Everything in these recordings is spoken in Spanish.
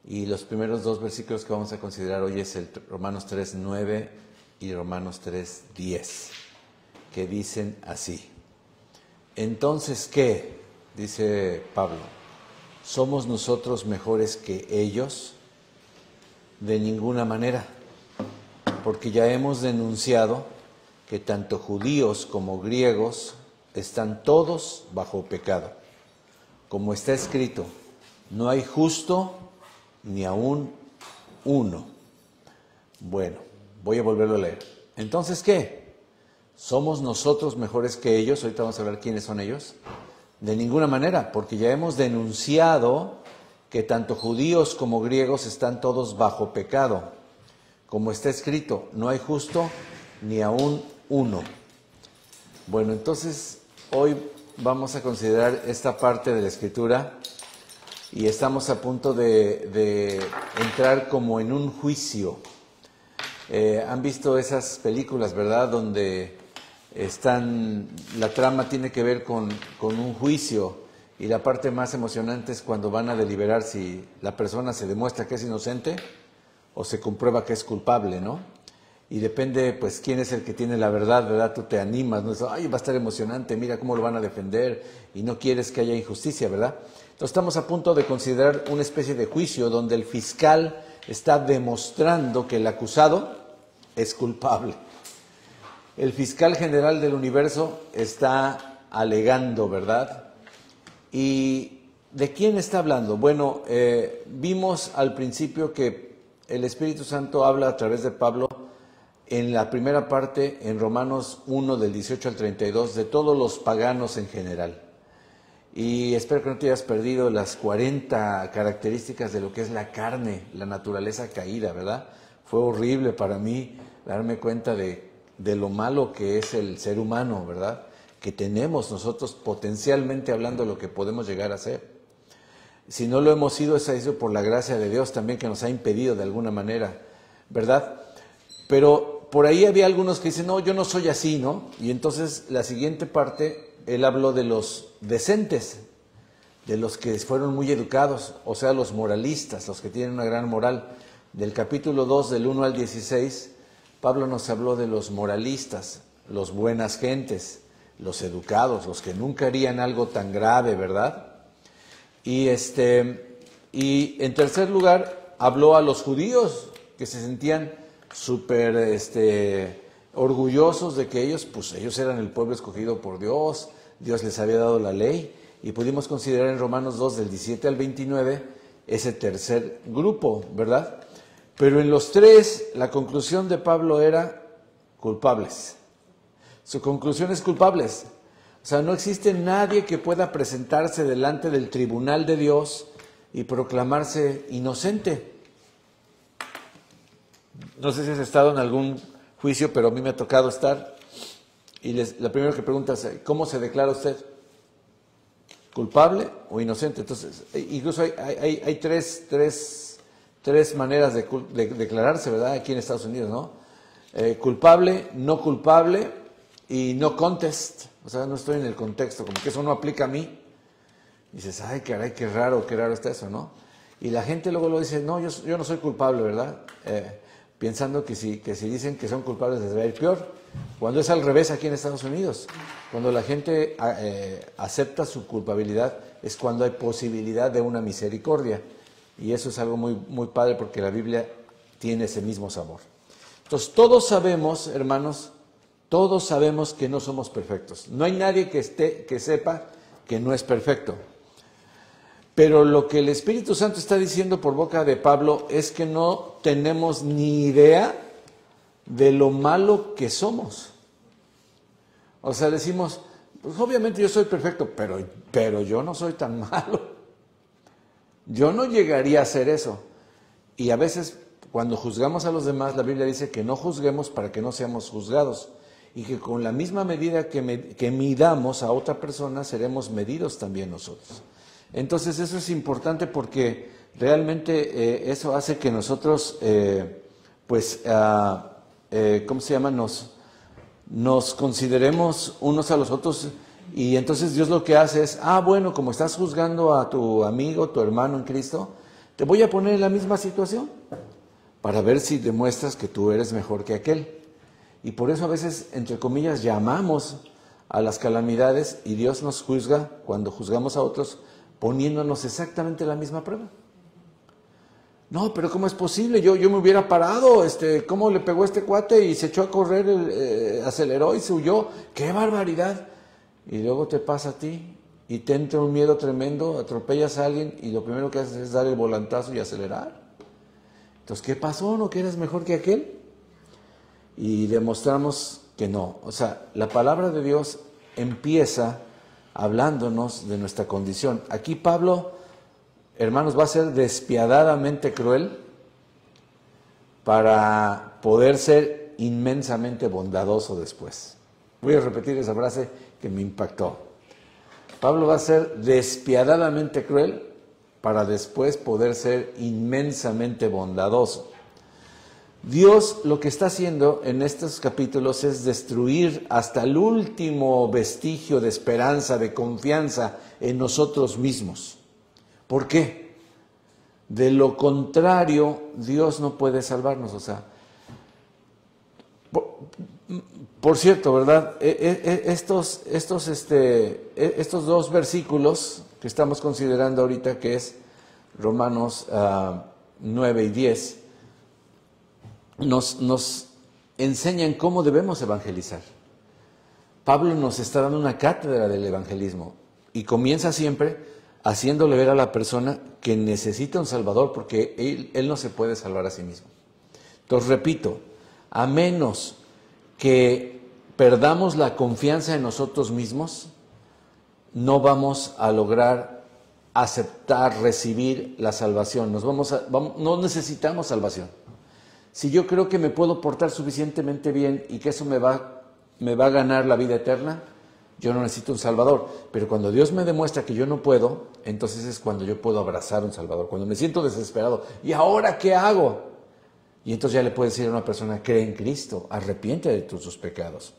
Y los primeros dos versículos que vamos a considerar hoy es el Romanos 3:9 y Romanos 3:10, que dicen así. Entonces, ¿qué? Dice Pablo, ¿somos nosotros mejores que ellos? De ninguna manera, porque ya hemos denunciado que tanto judíos como griegos están todos bajo pecado. Como está escrito, no hay justo ni aún uno. Bueno, voy a volverlo a leer. Entonces, ¿qué? ¿Somos nosotros mejores que ellos? Ahorita vamos a ver quiénes son ellos. De ninguna manera, porque ya hemos denunciado que tanto judíos como griegos están todos bajo pecado. Como está escrito, no hay justo ni aún uno. Bueno, entonces hoy vamos a considerar esta parte de la Escritura y estamos a punto de entrar como en un juicio. Han visto esas películas, ¿verdad?, donde la trama tiene que ver con un juicio, y la parte más emocionante es cuando van a deliberar si la persona se demuestra que es inocente o se comprueba que es culpable, ¿no? Y depende, pues, quién es el que tiene la verdad, ¿verdad? Tú te animas, ¿no? Ay, va a estar emocionante, mira cómo lo van a defender, y no quieres que haya injusticia, ¿verdad? Entonces estamos a punto de considerar una especie de juicio donde el fiscal está demostrando que el acusado es culpable. El fiscal general del universo está alegando, ¿verdad? ¿Y de quién está hablando? Bueno, vimos al principio que el Espíritu Santo habla a través de Pablo en la primera parte, en Romanos 1, del 18 al 32, de todos los paganos en general. Y espero que no te hayas perdido las 40 características de lo que es la carne, la naturaleza caída, ¿verdad? Fue horrible para mí darme cuenta de lo malo que es el ser humano, ¿verdad? Que tenemos nosotros potencialmente hablando lo que podemos llegar a ser. Si no lo hemos sido, es eso por la gracia de Dios también, que nos ha impedido de alguna manera, ¿verdad? Pero por ahí había algunos que dicen, no, yo no soy así, ¿no? Y entonces la siguiente parte, él habló de los decentes, de los que fueron muy educados, o sea, los moralistas, los que tienen una gran moral. Del capítulo 2, del 1 al 16, Pablo nos habló de los moralistas, los buenas gentes, los educados, los que nunca harían algo tan grave, ¿verdad? Y en tercer lugar, habló a los judíos que se sentían súper orgullosos de que ellos eran el pueblo escogido por Dios, Dios les había dado la ley, y pudimos considerar en Romanos 2, del 17 al 29, ese tercer grupo, ¿verdad? Pero en los tres, la conclusión de Pablo era culpables. Su conclusión es culpables. O sea, no existe nadie que pueda presentarse delante del tribunal de Dios y proclamarse inocente. No sé si has estado en algún juicio, pero a mí me ha tocado estar. Y la primera que pregunta es, ¿cómo se declara usted? ¿Culpable o inocente? Entonces, incluso hay tres maneras de declararse, ¿verdad? Aquí en Estados Unidos, ¿no? Culpable, no culpable y no contest. O sea, no estoy en el contexto, como que eso no aplica a mí. Y dices, ay, caray, qué raro está eso, ¿no? Y la gente luego lo dice, no, yo no soy culpable, ¿verdad? Pensando que si dicen que son culpables les va a ir peor. Cuando es al revés aquí en Estados Unidos. Cuando la gente acepta su culpabilidad es cuando hay posibilidad de una misericordia. Y eso es algo muy, muy padre porque la Biblia tiene ese mismo sabor. Entonces todos sabemos, hermanos, todos sabemos que no somos perfectos. No hay nadie que sepa que no es perfecto. Pero lo que el Espíritu Santo está diciendo por boca de Pablo es que no tenemos ni idea de lo malo que somos. O sea, decimos, pues obviamente yo soy perfecto, pero yo no soy tan malo. Yo no llegaría a hacer eso. Y a veces, cuando juzgamos a los demás, la Biblia dice que no juzguemos para que no seamos juzgados. Y que con la misma medida que midamos a otra persona, seremos medidos también nosotros. Entonces eso es importante porque realmente eso hace que nosotros, ¿cómo se llama? Nos consideremos unos a los otros, y entonces Dios lo que hace es, bueno, como estás juzgando a tu amigo, tu hermano en Cristo, Te voy a poner en la misma situación para ver si demuestras que tú eres mejor que aquel. Y por eso a veces, entre comillas, llamamos a las calamidades y Dios nos juzga cuando juzgamos a otros poniéndonos exactamente la misma prueba. No, pero ¿cómo es posible? Yo me hubiera parado, ¿cómo le pegó este cuate y se echó a correr, aceleró y se huyó? ¡Qué barbaridad! Y luego te pasa a ti y te entra un miedo tremendo, atropellas a alguien y lo primero que haces es dar el volantazo y acelerar. Entonces, ¿qué pasó? ¿No que eres mejor que aquel? Y demostramos que no. O sea, la palabra de Dios empieza hablándonos de nuestra condición. Aquí Pablo, hermanos, va a ser despiadadamente cruel para poder ser inmensamente bondadoso después. Voy a repetir esa frase que me impactó. Pablo va a ser despiadadamente cruel para después poder ser inmensamente bondadoso. Dios lo que está haciendo en estos capítulos es destruir hasta el último vestigio de esperanza, de confianza en nosotros mismos. ¿Por qué? De lo contrario, Dios no puede salvarnos. O sea, por cierto, ¿verdad? Estos dos versículos que estamos considerando ahorita, que es Romanos 9 y 10, nos enseñan cómo debemos evangelizar. Pablo nos está dando una cátedra del evangelismo y comienza siempre haciéndole ver a la persona que necesita un Salvador porque él no se puede salvar a sí mismo. Entonces, repito, a menos que perdamos la confianza en nosotros mismos, no vamos a lograr aceptar, recibir la salvación. No necesitamos salvación. Si yo creo que me puedo portar suficientemente bien y que eso me va a ganar la vida eterna, yo no necesito un Salvador. Pero cuando Dios me demuestra que yo no puedo, entonces es cuando yo puedo abrazar un Salvador. Cuando me siento desesperado, ¿y ahora qué hago? Y entonces ya le puedes decir a una persona, cree en Cristo, arrepiente de tus pecados.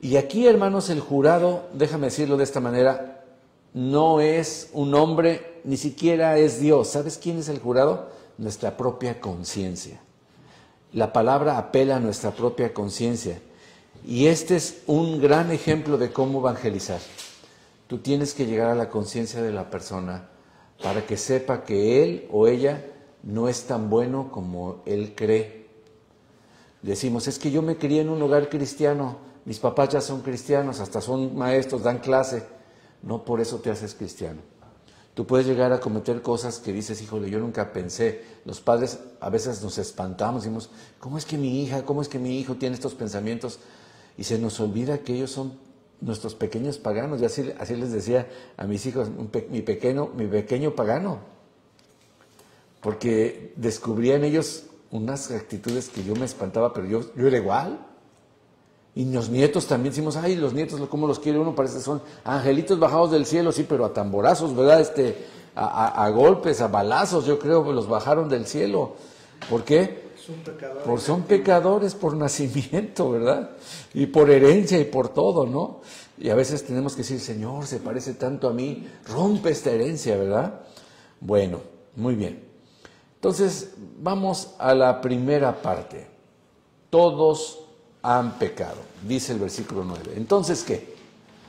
Y aquí, hermanos, el jurado, déjame decirlo de esta manera, no es un hombre, ni siquiera es Dios. ¿Sabes quién es el jurado? Nuestra propia conciencia. La palabra apela a nuestra propia conciencia. Y este es un gran ejemplo de cómo evangelizar. Tú tienes que llegar a la conciencia de la persona para que sepa que él o ella no es tan bueno como él cree. Decimos, es que yo me crié en un hogar cristiano, mis papás ya son cristianos, hasta son maestros, dan clase. No por eso te haces cristiano. Tú puedes llegar a cometer cosas que dices, híjole, yo nunca pensé. Los padres a veces nos espantamos, decimos, ¿cómo es que mi hija, cómo es que mi hijo tiene estos pensamientos? Y se nos olvida que ellos son nuestros pequeños paganos. Y así les decía a mis hijos, mi pequeño pagano. Porque descubría en ellos unas actitudes que yo me espantaba, pero yo era igual. Y los nietos también decimos, ay, los nietos, ¿cómo los quiere uno? Parece que son angelitos bajados del cielo, sí, pero a tamborazos, ¿verdad? A golpes, a balazos, yo creo que los bajaron del cielo. ¿Por qué? Son pecadores por nacimiento, ¿verdad? Y por herencia y por todo, ¿no? Y a veces tenemos que decir, Señor, se parece tanto a mí, rompe esta herencia, ¿verdad? Bueno, muy bien. Entonces, vamos a la primera parte. Todos han pecado, dice el versículo 9. Entonces, ¿qué?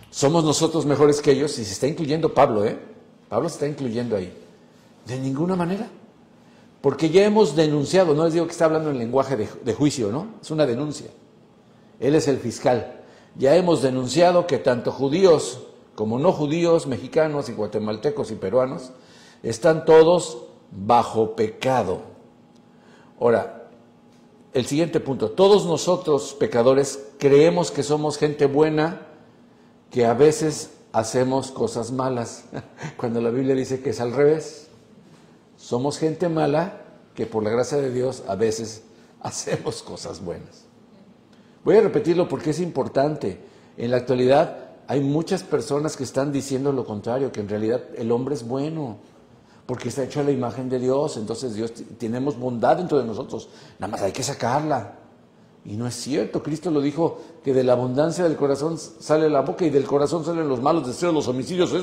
¿Somos nosotros mejores que ellos? Y se está incluyendo Pablo, ¿eh? Pablo se está incluyendo ahí. De ninguna manera. Porque ya hemos denunciado, no les digo que está hablando en lenguaje de juicio, ¿no? Es una denuncia. Él es el fiscal. Ya hemos denunciado que tanto judíos como no judíos, mexicanos y guatemaltecos y peruanos, están todos bajo pecado. Ahora, el siguiente punto, todos nosotros pecadores creemos que somos gente buena, que a veces hacemos cosas malas, cuando la Biblia dice que es al revés. Somos gente mala que por la gracia de Dios a veces hacemos cosas buenas. Voy a repetirlo porque es importante. En la actualidad hay muchas personas que están diciendo lo contrario, que en realidad el hombre es bueno, porque está hecho a la imagen de Dios, entonces tenemos bondad dentro de nosotros, nada más hay que sacarla. Y no es cierto, Cristo lo dijo, que de la abundancia del corazón sale la boca y del corazón salen los malos deseos, los homicidios.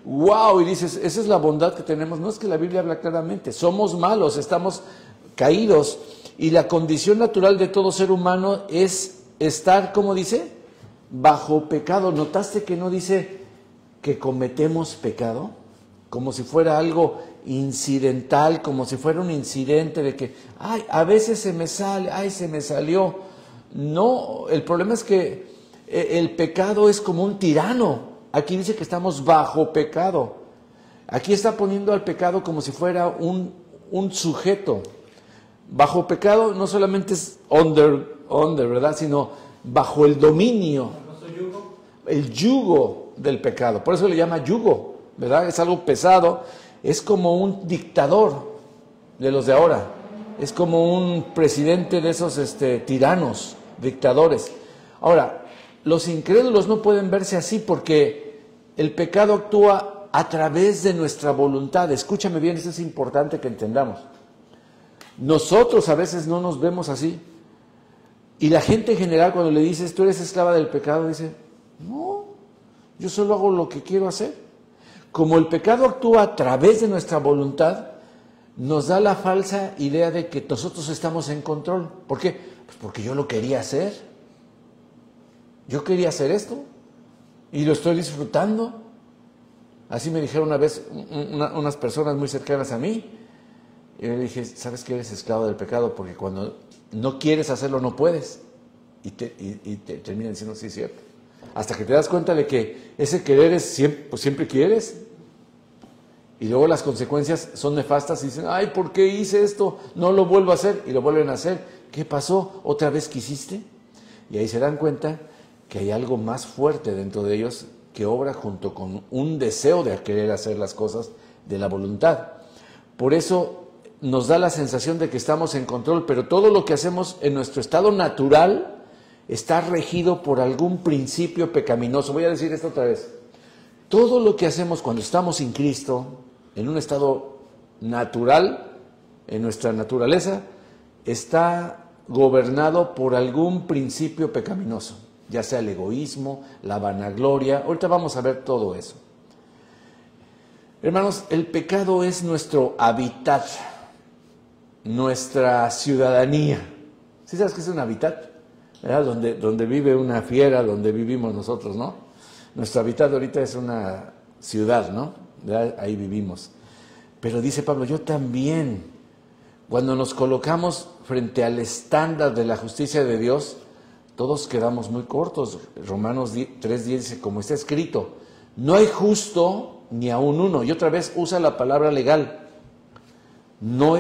¡Wow! Y dices, esa es la bondad que tenemos. No es que la Biblia habla claramente, somos malos, estamos caídos. Y la condición natural de todo ser humano es estar, ¿cómo dice? Bajo pecado. ¿Notaste que no dice que cometemos pecado? Como si fuera algo incidental, como si fuera un incidente de que, ay, a veces se me sale, ay, se me salió. No, el problema es que el pecado es como un tirano. Aquí dice que estamos bajo pecado. Aquí está poniendo al pecado como si fuera un sujeto. Bajo pecado no solamente es under, ¿verdad? Sino bajo el dominio, el yugo del pecado. Por eso le llama yugo, ¿verdad? Es algo pesado. Es como un dictador de los de ahora. Es como un presidente de esos tiranos, dictadores. Ahora, los incrédulos no pueden verse así porque el pecado actúa a través de nuestra voluntad. Escúchame bien, esto es importante que entendamos. Nosotros a veces no nos vemos así. Y la gente en general, cuando le dices, tú eres esclava del pecado, dice, no, yo solo hago lo que quiero hacer. Como el pecado actúa a través de nuestra voluntad, nos da la falsa idea de que nosotros estamos en control. ¿Por qué? Pues porque yo lo quería hacer. Yo quería hacer esto y lo estoy disfrutando. Así me dijeron una vez unas personas muy cercanas a mí. Y yo le dije, ¿sabes que eres esclavo del pecado? Porque cuando no quieres hacerlo, no puedes. Y te terminan diciendo, sí, es cierto. Hasta que te das cuenta de que ese querer es siempre, pues siempre quieres. Y luego las consecuencias son nefastas y dicen, ay, ¿por qué hice esto? No lo vuelvo a hacer. Y lo vuelven a hacer. ¿Qué pasó? ¿Otra vez quisiste? Y ahí se dan cuenta que hay algo más fuerte dentro de ellos que obra junto con un deseo de querer hacer las cosas de la voluntad. Por eso nos da la sensación de que estamos en control, pero todo lo que hacemos en nuestro estado natural está regido por algún principio pecaminoso. Voy a decir esto otra vez. Todo lo que hacemos cuando estamos sin Cristo, en un estado natural, en nuestra naturaleza, está gobernado por algún principio pecaminoso, ya sea el egoísmo, la vanagloria. Ahorita vamos a ver todo eso. Hermanos, el pecado es nuestro hábitat, nuestra ciudadanía. ¿Sí sabes qué es un hábitat? Donde vive una fiera, donde vivimos nosotros, ¿no? Nuestro hábitat ahorita es una ciudad, ¿no? Ahí vivimos. Pero dice Pablo, yo también, cuando nos colocamos frente al estándar de la justicia de Dios, todos quedamos muy cortos. Romanos 3:10 dice, como está escrito, no hay justo ni aun uno. Y otra vez usa la palabra legal. No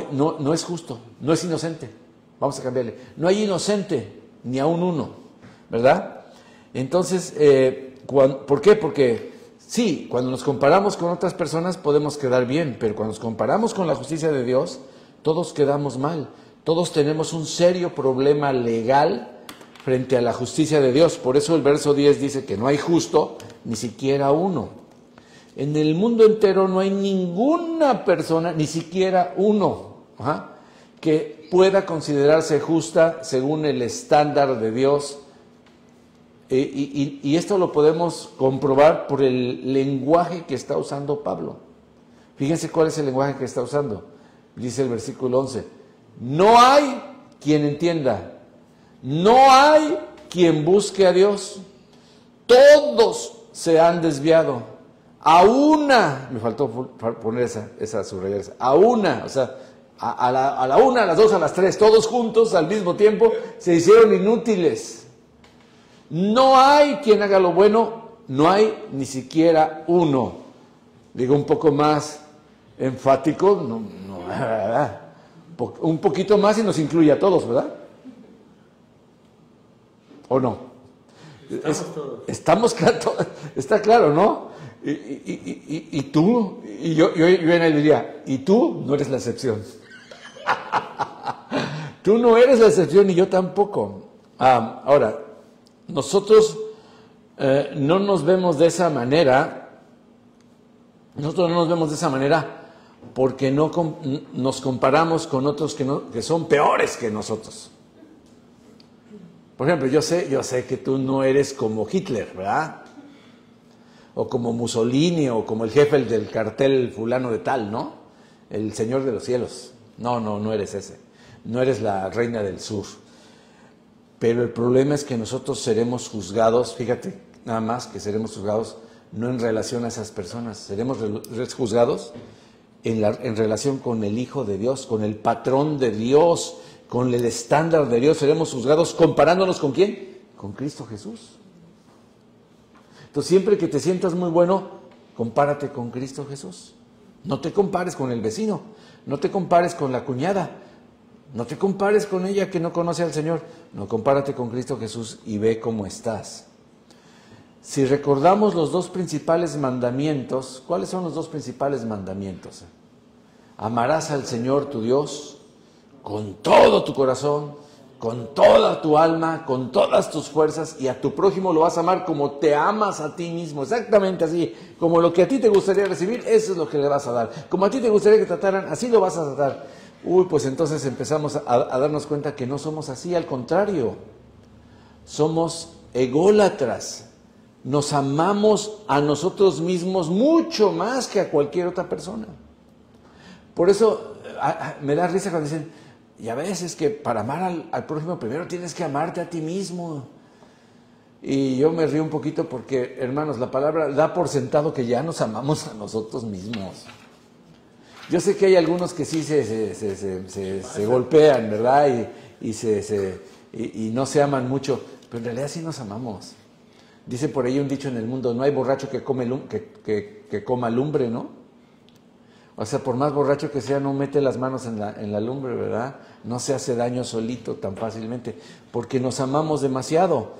es justo, no es inocente. Vamos a cambiarle. No hay inocente ni aun uno, ¿verdad? Entonces, ¿por qué? Porque sí, cuando nos comparamos con otras personas podemos quedar bien, pero cuando nos comparamos con la justicia de Dios, todos quedamos mal. Todos tenemos un serio problema legal frente a la justicia de Dios. Por eso el verso 10 dice que no hay justo, ni siquiera uno. En el mundo entero no hay ninguna persona, ni siquiera uno, que pueda considerarse justa según el estándar de Dios. Y esto lo podemos comprobar por el lenguaje que está usando Pablo. Fíjense cuál es el lenguaje que está usando. Dice el versículo 11, no hay quien entienda, no hay quien busque a Dios, todos se han desviado. A una, me faltó poner esa subrayar, a una, o sea, a la una, a las dos, a las tres, todos juntos al mismo tiempo se hicieron inútiles. No hay quien haga lo bueno, no hay ni siquiera uno. Digo un poco más enfático, un poquito más y nos incluye a todos, ¿verdad? ¿O no? Estamos claro, está claro, ¿no? Y tú, y yo en él diría, y tú no eres la excepción. Tú no eres la excepción y yo tampoco. Ahora, nosotros no nos vemos de esa manera. Nosotros no nos vemos de esa manera porque no nos comparamos con otros que son peores que nosotros. Por ejemplo, yo sé que tú no eres como Hitler, ¿verdad? O como Mussolini, o como el jefe del cartel fulano de tal, ¿no? El señor de los cielos. No eres ese. No eres la reina del sur. Pero el problema es que nosotros seremos juzgados, fíjate, nada más que seremos juzgados no en relación a esas personas, seremos juzgados en relación con el Hijo de Dios, con el patrón de Dios, con el estándar de Dios. Seremos juzgados comparándonos ¿con quién? Con Cristo Jesús. Entonces, siempre que te sientas muy bueno, compárate con Cristo Jesús. No te compares con el vecino, no te compares con la cuñada, no te compares con ella que no conoce al Señor. No, compárate con Cristo Jesús y ve cómo estás. Si recordamos los dos principales mandamientos, ¿cuáles son los dos principales mandamientos? Amarás al Señor tu Dios con todo tu corazón, con toda tu alma, con todas tus fuerzas, y a tu prójimo lo vas a amar como te amas a ti mismo, exactamente así, como lo que a ti te gustaría recibir, eso es lo que le vas a dar, como a ti te gustaría que trataran, así lo vas a tratar. Pues entonces empezamos a darnos cuenta que no somos así, al contrario, somos ególatras, nos amamos a nosotros mismos mucho más que a cualquier otra persona. Por eso me da risa cuando dicen, y a veces que para amar al prójimo primero tienes que amarte a ti mismo. Y yo me río un poquito porque, hermanos, la palabra da por sentado que ya nos amamos a nosotros mismos. Yo sé que hay algunos que sí se golpean, ¿verdad? Y no se aman mucho, pero en realidad sí nos amamos. Dice por ahí un dicho en el mundo, no hay borracho que coma lumbre, ¿no? O sea, por más borracho que sea, no mete las manos en la lumbre, ¿verdad? No se hace daño solito tan fácilmente, porque nos amamos demasiado.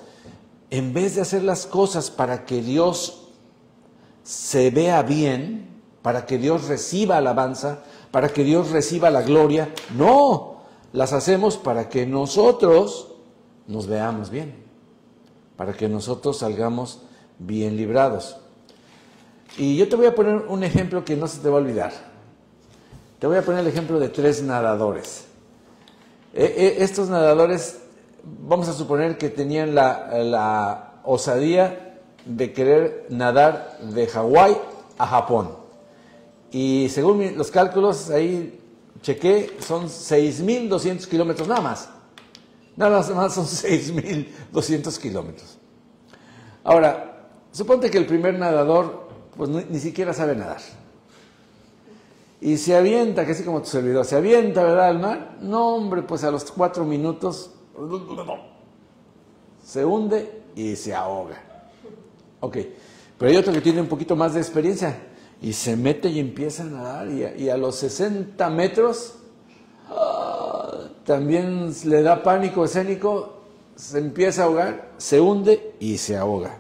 En vez de hacer las cosas para que Dios se vea bien, para que Dios reciba alabanza, para que Dios reciba la gloria, no, las hacemos para que nosotros nos veamos bien, para que nosotros salgamos bien librados. Y yo te voy a poner un ejemplo que no se te va a olvidar. Te voy a poner el ejemplo de 3 nadadores. Estos nadadores, vamos a suponer que tenían la osadía de querer nadar de Hawái a Japón. Y según los cálculos, ahí chequé, son 6,200 kilómetros nada más. Nada más son 6,200 kilómetros. Ahora, suponte que el primer nadador pues ni siquiera sabe nadar. Y se avienta, que así como tu servidor, se avienta, ¿verdad?, al mar. No, hombre, pues a los 4 minutos se hunde y se ahoga. Ok, pero hay otro que tiene un poquito más de experiencia y se mete y empieza a nadar y a los 60 metros también le da pánico escénico, se empieza a ahogar, se hunde y se ahoga.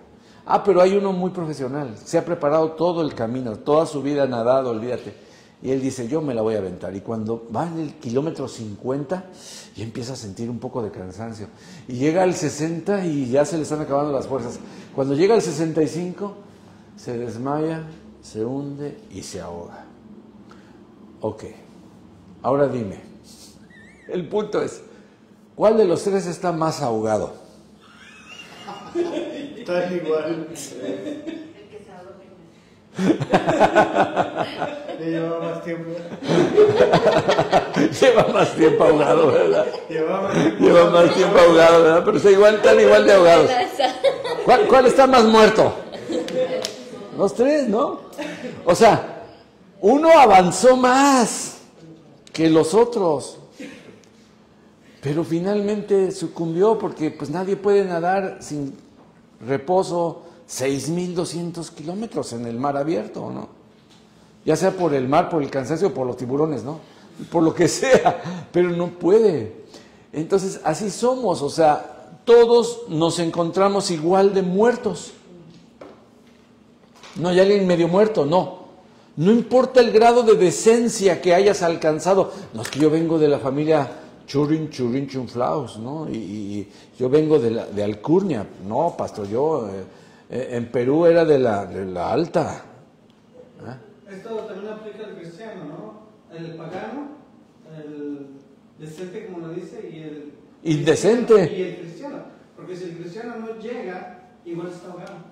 Pero hay uno muy profesional, se ha preparado todo el camino, toda su vida nadado, olvídate. Y él dice, yo me la voy a aventar. Y cuando va en el kilómetro 50, ya empieza a sentir un poco de cansancio. Y llega al 60 y ya se le están acabando las fuerzas. Cuando llega al 65, se desmaya, se hunde y se ahoga. Ok, ahora dime, el punto es, ¿cuál de los 3 está más ahogado? Está igual. Le lleva más tiempo. Lleva más tiempo ahogado, ¿verdad? Lleva más tiempo ahogado, ¿verdad? Pero están igual de ahogados. ¿Cuál está más muerto? Los 3, ¿no? O sea, uno avanzó más que los otros, pero finalmente sucumbió porque pues nadie puede nadar sin reposo 6,200 kilómetros en el mar abierto, ¿no? Ya sea por el mar, por el cansancio, por los tiburones, ¿no? Por lo que sea, pero no puede. Entonces, así somos, o sea, todos nos encontramos igual de muertos. No hay alguien medio muerto, no. No importa el grado de decencia que hayas alcanzado. No, es que yo vengo de la familia Churin Chunflaus, ¿no? Y yo vengo de Alcurnia. No, pastor, yo en Perú era de la alta. Esto también aplica al cristiano, ¿no? El pagano, el decente, como lo dice, y el indecente. Y el cristiano. Porque si el cristiano no llega, igual se está ahogando.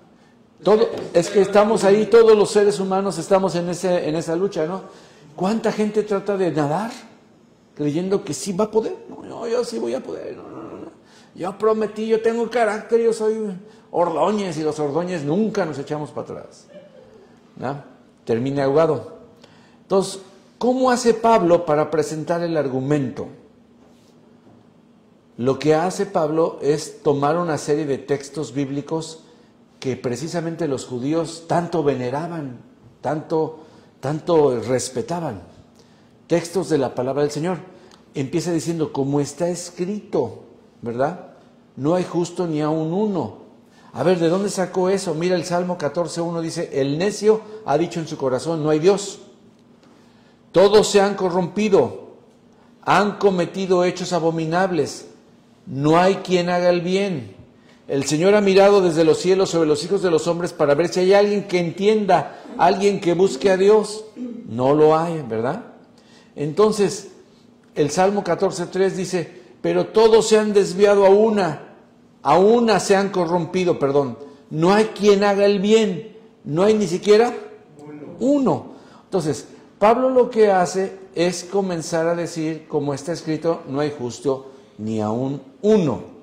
Es que estamos ahí, todos los seres humanos estamos en esa lucha, ¿no? ¿Cuánta gente trata de nadar creyendo que sí va a poder? No, yo sí voy a poder. No. Yo prometí, yo tengo carácter, yo soy Ordóñez y los Ordóñez nunca nos echamos para atrás, ¿no? Termina ahogado. Entonces, ¿cómo hace Pablo para presentar el argumento? Lo que hace Pablo es tomar una serie de textos bíblicos que precisamente los judíos tanto veneraban, tanto respetaban. Textos de la palabra del Señor. Empieza diciendo, como está escrito, ¿verdad? No hay justo ni aun uno. A ver, ¿de dónde sacó eso? Mira el Salmo 14:1 dice, el necio ha dicho en su corazón, no hay Dios. Todos se han corrompido, han cometido hechos abominables, no hay quien haga el bien. El Señor ha mirado desde los cielos sobre los hijos de los hombres para ver si hay alguien que entienda, alguien que busque a Dios. No lo hay, ¿verdad? Entonces, el Salmo 14:3 dice, pero todos se han desviado a una se han corrompido, no hay quien haga el bien, no hay ni siquiera uno. Entonces, Pablo lo que hace es comenzar a decir, como está escrito, no hay justo ni aún uno.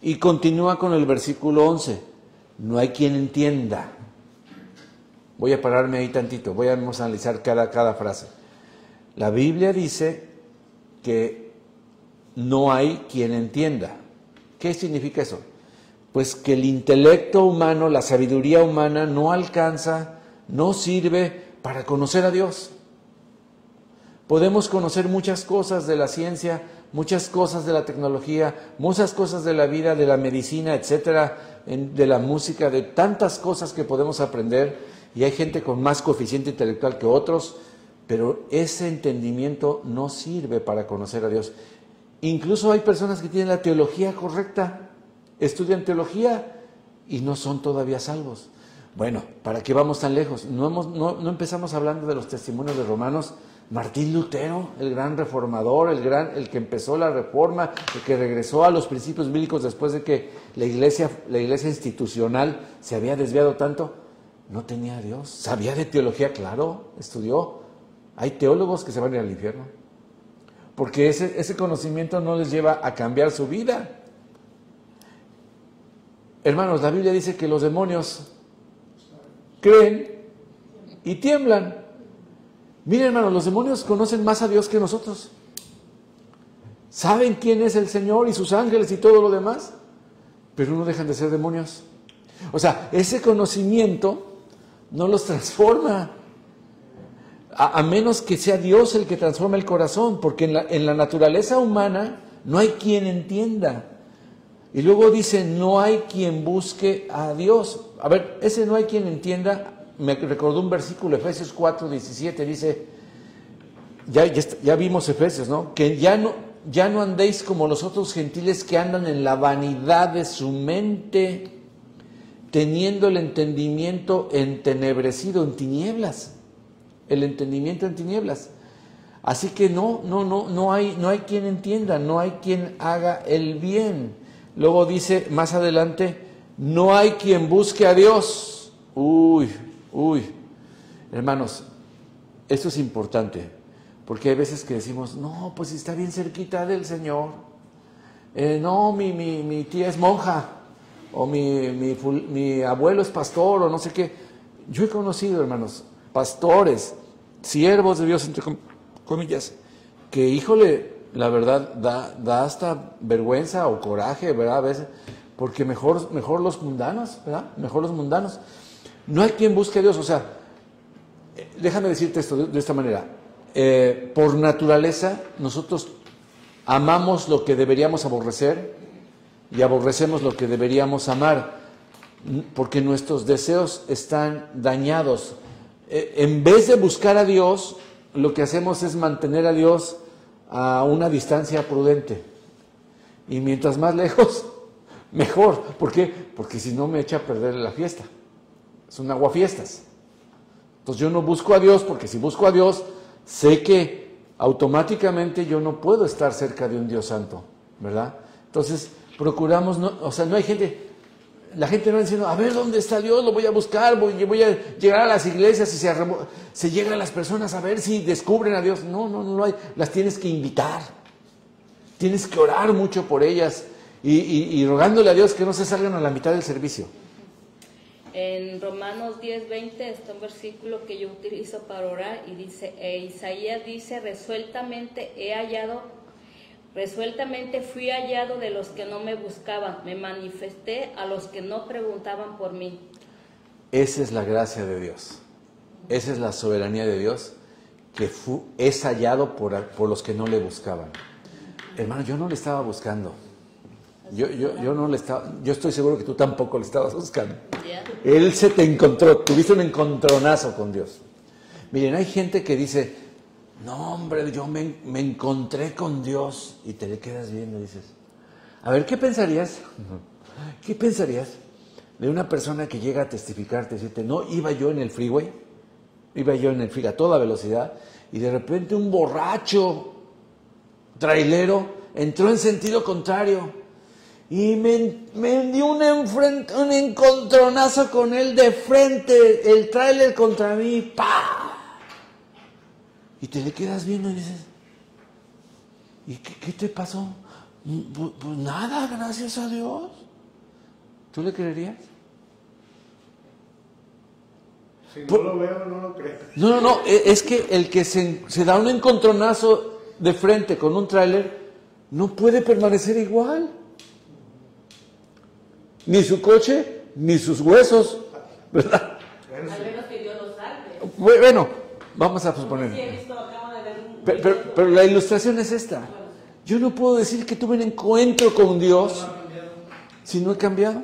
Y continúa con el versículo 11, no hay quien entienda. Voy a pararme ahí tantito, vamos a analizar cada frase. La Biblia dice que no hay quien entienda. ¿Qué significa eso? Pues que el intelecto humano, la sabiduría humana no alcanza, no sirve para conocer a Dios. Podemos conocer muchas cosas de la ciencia, muchas cosas de la tecnología, muchas cosas de la vida, de la medicina, etcétera, de la música, de tantas cosas que podemos aprender, y hay gente con más coeficiente intelectual que otros, pero ese entendimiento no sirve para conocer a Dios. Incluso hay personas que tienen la teología correcta, estudian teología y no son todavía salvos. Bueno, ¿para qué vamos tan lejos? No empezamos hablando de los testimonios de Romanos. Martín Lutero, el gran reformador, el que empezó la reforma, el que regresó a los principios bíblicos después de que la iglesia institucional se había desviado tanto, no tenía a Dios. Sabía de teología, claro, estudió. Hay teólogos que se van a ir al infierno, porque ese conocimiento no les lleva a cambiar su vida. Hermanos, la Biblia dice que los demonios creen y tiemblan. Miren, hermanos, los demonios conocen más a Dios que nosotros. Saben quién es el Señor y sus ángeles y todo lo demás, pero no dejan de ser demonios. O sea, ese conocimiento no los transforma, a menos que sea Dios el que transforma el corazón, porque en la naturaleza humana no hay quien entienda. Y luego dice, no hay quien busque a Dios. A ver, ese no hay quien entienda, me recordó un versículo, Efesios 4:17, dice, ya vimos Efesios, ¿no? Que ya no andéis como los otros gentiles que andan en la vanidad de su mente, teniendo el entendimiento entenebrecido, en tinieblas. El entendimiento en tinieblas. Así que no hay quien entienda, no hay quien haga el bien. Luego dice más adelante, no hay quien busque a Dios. Uy, hermanos, esto es importante, porque hay veces que decimos, no, pues está bien cerquita del Señor. No, mi tía es monja, o mi abuelo es pastor, o no sé qué. Yo he conocido, hermanos, pastores, siervos de Dios, entre comillas, que, híjole, la verdad, da hasta vergüenza o coraje, ¿verdad? A veces, porque mejor los mundanos, ¿verdad? Mejor los mundanos. No hay quien busque a Dios, o sea, déjame decirte esto de esta manera. Por naturaleza, nosotros amamos lo que deberíamos aborrecer y aborrecemos lo que deberíamos amar, porque nuestros deseos están dañados. En vez de buscar a Dios, lo que hacemos es mantener a Dios a una distancia prudente. Y mientras más lejos, mejor. ¿Por qué? Porque si no me echa a perder la fiesta. Es un aguafiestas. Entonces yo no busco a Dios, porque si busco a Dios, sé que automáticamente yo no puedo estar cerca de un Dios santo, ¿verdad? Entonces, procuramos, no, o sea, no hay gente, la gente no va diciendo, a ver dónde está Dios, lo voy a buscar, voy a llegar a las iglesias y se llegan las personas a ver si descubren a Dios. No hay, las tienes que invitar, tienes que orar mucho por ellas y rogándole a Dios que no se salgan a la mitad del servicio. En Romanos 10:20 está un versículo que yo utilizo para orar y dice, Isaías dice, resueltamente fui hallado de los que no me buscaban, me manifesté a los que no preguntaban por mí. Esa es la gracia de Dios, esa es la soberanía de Dios, que es hallado por los que no le buscaban. Hermano, yo no le estaba buscando. Yo no le estaba, yo estoy seguro que tú tampoco le estabas buscando. Yeah. Él se te encontró, tuviste un encontronazo con Dios. Miren, hay gente que dice, no hombre, yo me encontré con Dios, y te le quedas viendo y dices, a ver, ¿qué pensarías? ¿Qué pensarías de una persona que llega a testificarte, decirte, no, iba yo en el freeway a toda velocidad, y de repente un borracho trailero entró en sentido contrario y me dio un encontronazo con él de frente, el tráiler contra mí, ¡pah! Y te le quedas viendo y dices, ¿y qué te pasó? Pues nada, gracias a Dios. ¿Tú le creerías? Si no lo veo, no lo creo. No, es que el que se da un encontronazo de frente con un tráiler no puede permanecer igual. Ni su coche, ni sus huesos, ¿verdad? Al menos que Dios lo salve. Bueno, vamos a suponer. Sí, he visto, acabo de ver un Pero la ilustración es esta. Yo no puedo decir que tuve un encuentro con Dios si no he cambiado.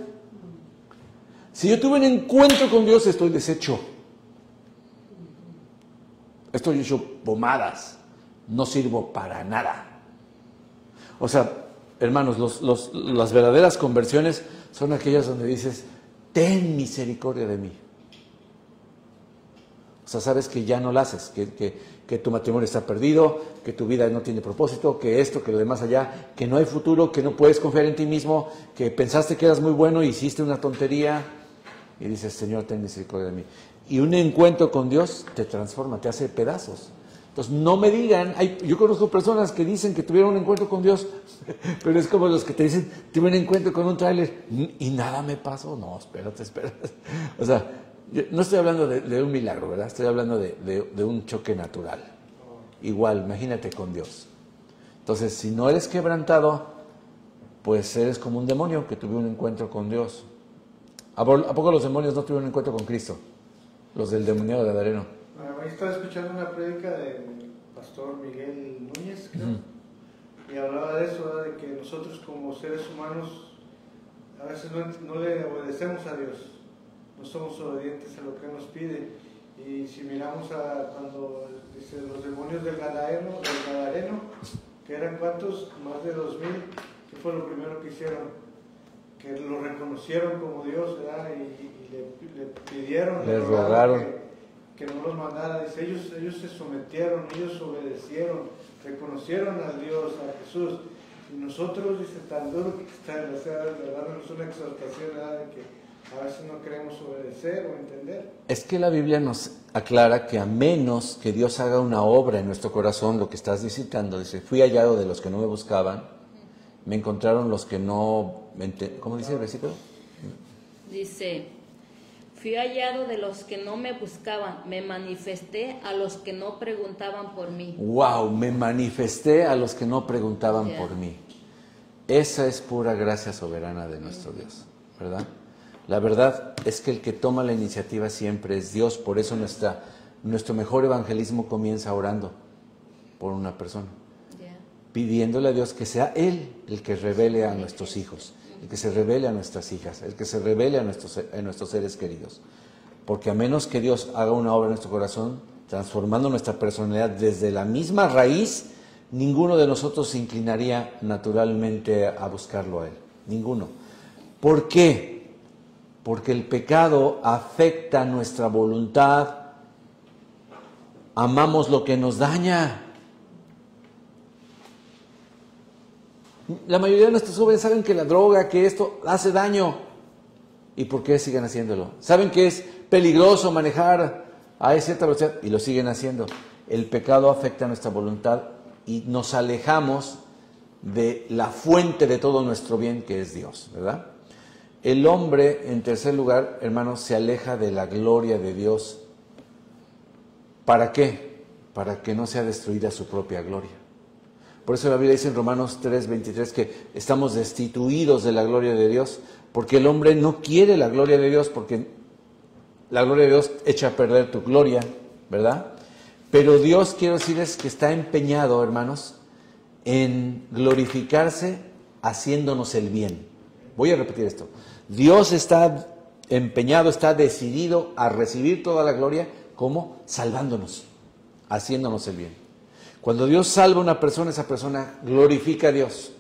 Si yo tuve un encuentro con Dios, estoy deshecho. Estoy hecho pomadas. No sirvo para nada. O sea, hermanos, las verdaderas conversiones son aquellas donde dices, ten misericordia de mí. O sea, sabes que ya no la haces, que tu matrimonio está perdido, que tu vida no tiene propósito, que esto, que lo demás allá, que no hay futuro, que no puedes confiar en ti mismo, que pensaste que eras muy bueno y hiciste una tontería. Y dices, Señor, ten misericordia de mí. Y un encuentro con Dios te transforma, te hace pedazos. Entonces, no me digan, yo conozco personas que dicen que tuvieron un encuentro con Dios, pero es como los que te dicen, tuve un encuentro con un tráiler y nada me pasó. No, espérate. O sea, yo no estoy hablando de un milagro, ¿verdad? Estoy hablando de un choque natural. Igual, imagínate con Dios. Entonces, si no eres quebrantado, pues eres como un demonio que tuvo un encuentro con Dios. ¿A poco los demonios no tuvieron un encuentro con Cristo? Los del demonio de Gadareno. Ahí estaba escuchando una prédica del pastor Miguel Núñez, creo, y hablaba de eso, ¿verdad? De que nosotros como seres humanos a veces no le obedecemos a Dios, no somos obedientes a lo que Él nos pide. Y si miramos cuando dice los demonios del Gadareno, que eran ¿cuántos? Más de 2000, ¿qué fue lo primero que hicieron? Que lo reconocieron como Dios, ¿verdad? Y le pidieron, le rogaron que no los mandara. Dice, ellos se sometieron, ellos obedecieron, reconocieron a Dios, a Jesús. Y nosotros, dice, tan duro que está, o sea, darnos una exhortación, ¿verdad? De que a veces no queremos obedecer o entender. Es que la Biblia nos aclara que a menos que Dios haga una obra en nuestro corazón, lo que estás citando, dice, fui hallado de los que no me buscaban, me encontraron los que no... ¿Cómo dice el versículo? Dice, fui hallado de los que no me buscaban, me manifesté a los que no preguntaban por mí. ¡Wow! Me manifesté a los que no preguntaban por mí. Esa es pura gracia soberana de nuestro Dios, ¿verdad? La verdad es que el que toma la iniciativa siempre es Dios, por eso nuestro mejor evangelismo comienza orando por una persona, pidiéndole a Dios que sea Él el que revele a nuestros hijos, el que se revele a nuestras hijas, el que se revele a nuestros seres queridos. Porque a menos que Dios haga una obra en nuestro corazón, transformando nuestra personalidad desde la misma raíz, ninguno de nosotros se inclinaría naturalmente a buscarlo a Él. Ninguno. ¿Por qué? Porque el pecado afecta nuestra voluntad. Amamos lo que nos daña. La mayoría de nuestros jóvenes saben que la droga, que esto hace daño. ¿Y por qué siguen haciéndolo? Saben que es peligroso manejar a cierta velocidad y lo siguen haciendo. El pecado afecta nuestra voluntad y nos alejamos de la fuente de todo nuestro bien, que es Dios, ¿verdad? El hombre, en tercer lugar, hermanos, se aleja de la gloria de Dios. ¿Para qué? Para que no sea destruida su propia gloria. Por eso la Biblia dice en Romanos 3:23 que estamos destituidos de la gloria de Dios, porque el hombre no quiere la gloria de Dios, porque la gloria de Dios echa a perder tu gloria, ¿verdad? Pero Dios, quiero decirles que está empeñado, hermanos, en glorificarse haciéndonos el bien. Voy a repetir esto. Dios está empeñado, está decidido a recibir toda la gloria, ¿cómo? Salvándonos, haciéndonos el bien. Cuando Dios salva a una persona, esa persona glorifica a Dios.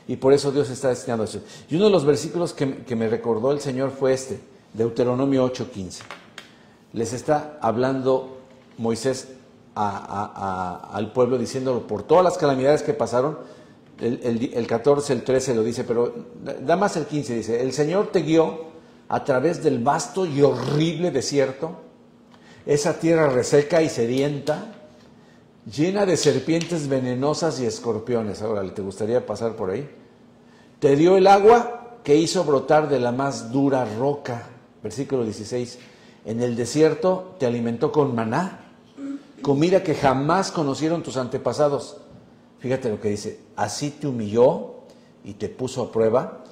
Y por eso Dios está destinado a eso. Y uno de los versículos que me recordó el Señor fue este, Deuteronomio 8:15. Les está hablando Moisés al pueblo, diciéndolo por todas las calamidades que pasaron. El 14, el 13 lo dice, pero da más el 15, dice: el Señor te guió a través del vasto y horrible desierto, esa tierra reseca y sedienta, llena de serpientes venenosas y escorpiones. Ahora, ¿te gustaría pasar por ahí? Te dio el agua que hizo brotar de la más dura roca. Versículo 16. En el desierto te alimentó con maná, comida que jamás conocieron tus antepasados. Fíjate lo que dice: así te humilló y te puso a prueba,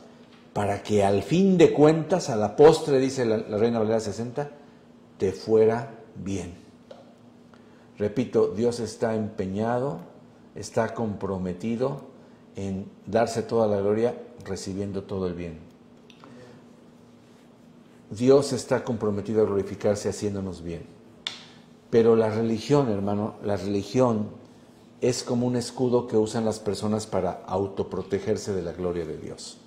para que al fin de cuentas, a la postre, dice la Reina Valera 60, te fuera bien. Repito, Dios está empeñado, está comprometido en darse toda la gloria, recibiendo todo el bien. Dios está comprometido a glorificarse haciéndonos bien. Pero la religión, hermano, la religión es como un escudo que usan las personas para autoprotegerse de la gloria de Dios.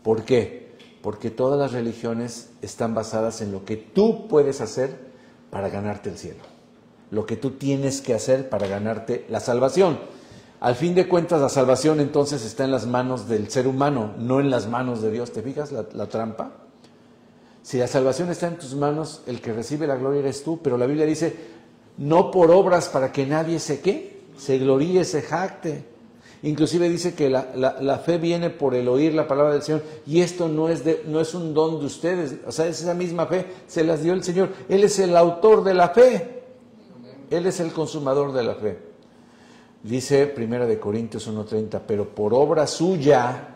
¿Por qué? Porque todas las religiones están basadas en lo que tú puedes hacer para ganarte el cielo. Lo que tú tienes que hacer para ganarte la salvación. Al fin de cuentas, la salvación entonces está en las manos del ser humano, no en las manos de Dios. ¿Te fijas la trampa? Si la salvación está en tus manos, el que recibe la gloria eres tú, pero la Biblia dice: no por obras para que nadie se gloríe, se jacte. Inclusive dice que la fe viene por el oír la palabra del Señor, y esto no es un don de ustedes, o sea, es esa misma fe, se las dio el Señor. Él es el autor de la fe, Él es el consumador de la fe. Dice 1 Corintios 1:30, pero por obra suya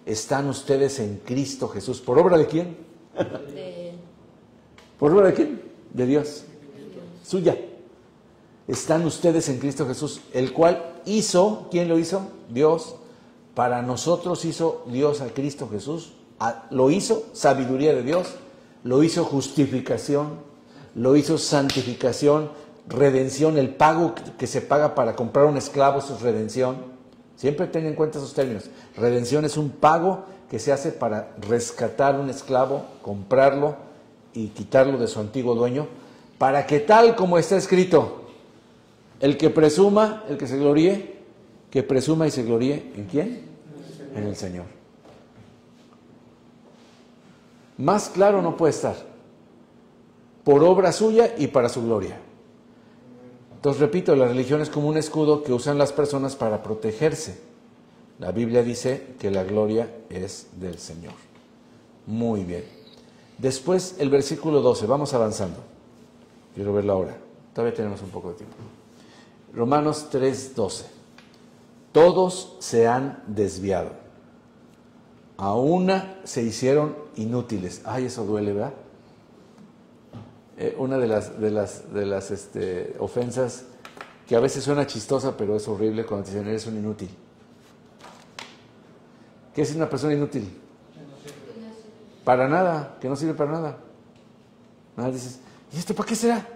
están ustedes en Cristo Jesús. ¿Por obra de quién? ¿Por obra de quién? De Dios. Suya. Están ustedes en Cristo Jesús, el cual hizo, ¿quién lo hizo? Dios. Para nosotros hizo Dios a Cristo Jesús. Lo hizo sabiduría de Dios, lo hizo justificación, lo hizo santificación, redención. El pago que se paga para comprar un esclavo, eso es redención. Siempre ten en cuenta esos términos. Redención es un pago que se hace para rescatar un esclavo, comprarlo y quitarlo de su antiguo dueño, para que, tal como está escrito, el que presuma, el que se gloríe, que presuma y se gloríe, ¿en quién? En el Señor. Más claro no puede estar. Por obra suya y para su gloria. Entonces, repito, la religión es como un escudo que usan las personas para protegerse. La Biblia dice que la gloria es del Señor. Muy bien. Después, el versículo 12, vamos avanzando. Quiero verlo ahora. Todavía tenemos un poco de tiempo. Romanos 3:12. Todos se han desviado. A una se hicieron inútiles. Ay, eso duele, ¿verdad? Una de las ofensas que a veces suena chistosa, pero es horrible cuando te dicen: eres un inútil. ¿Qué es una persona inútil? Para nada, que no sirve para nada. Nada, dices: ¿y esto para qué será?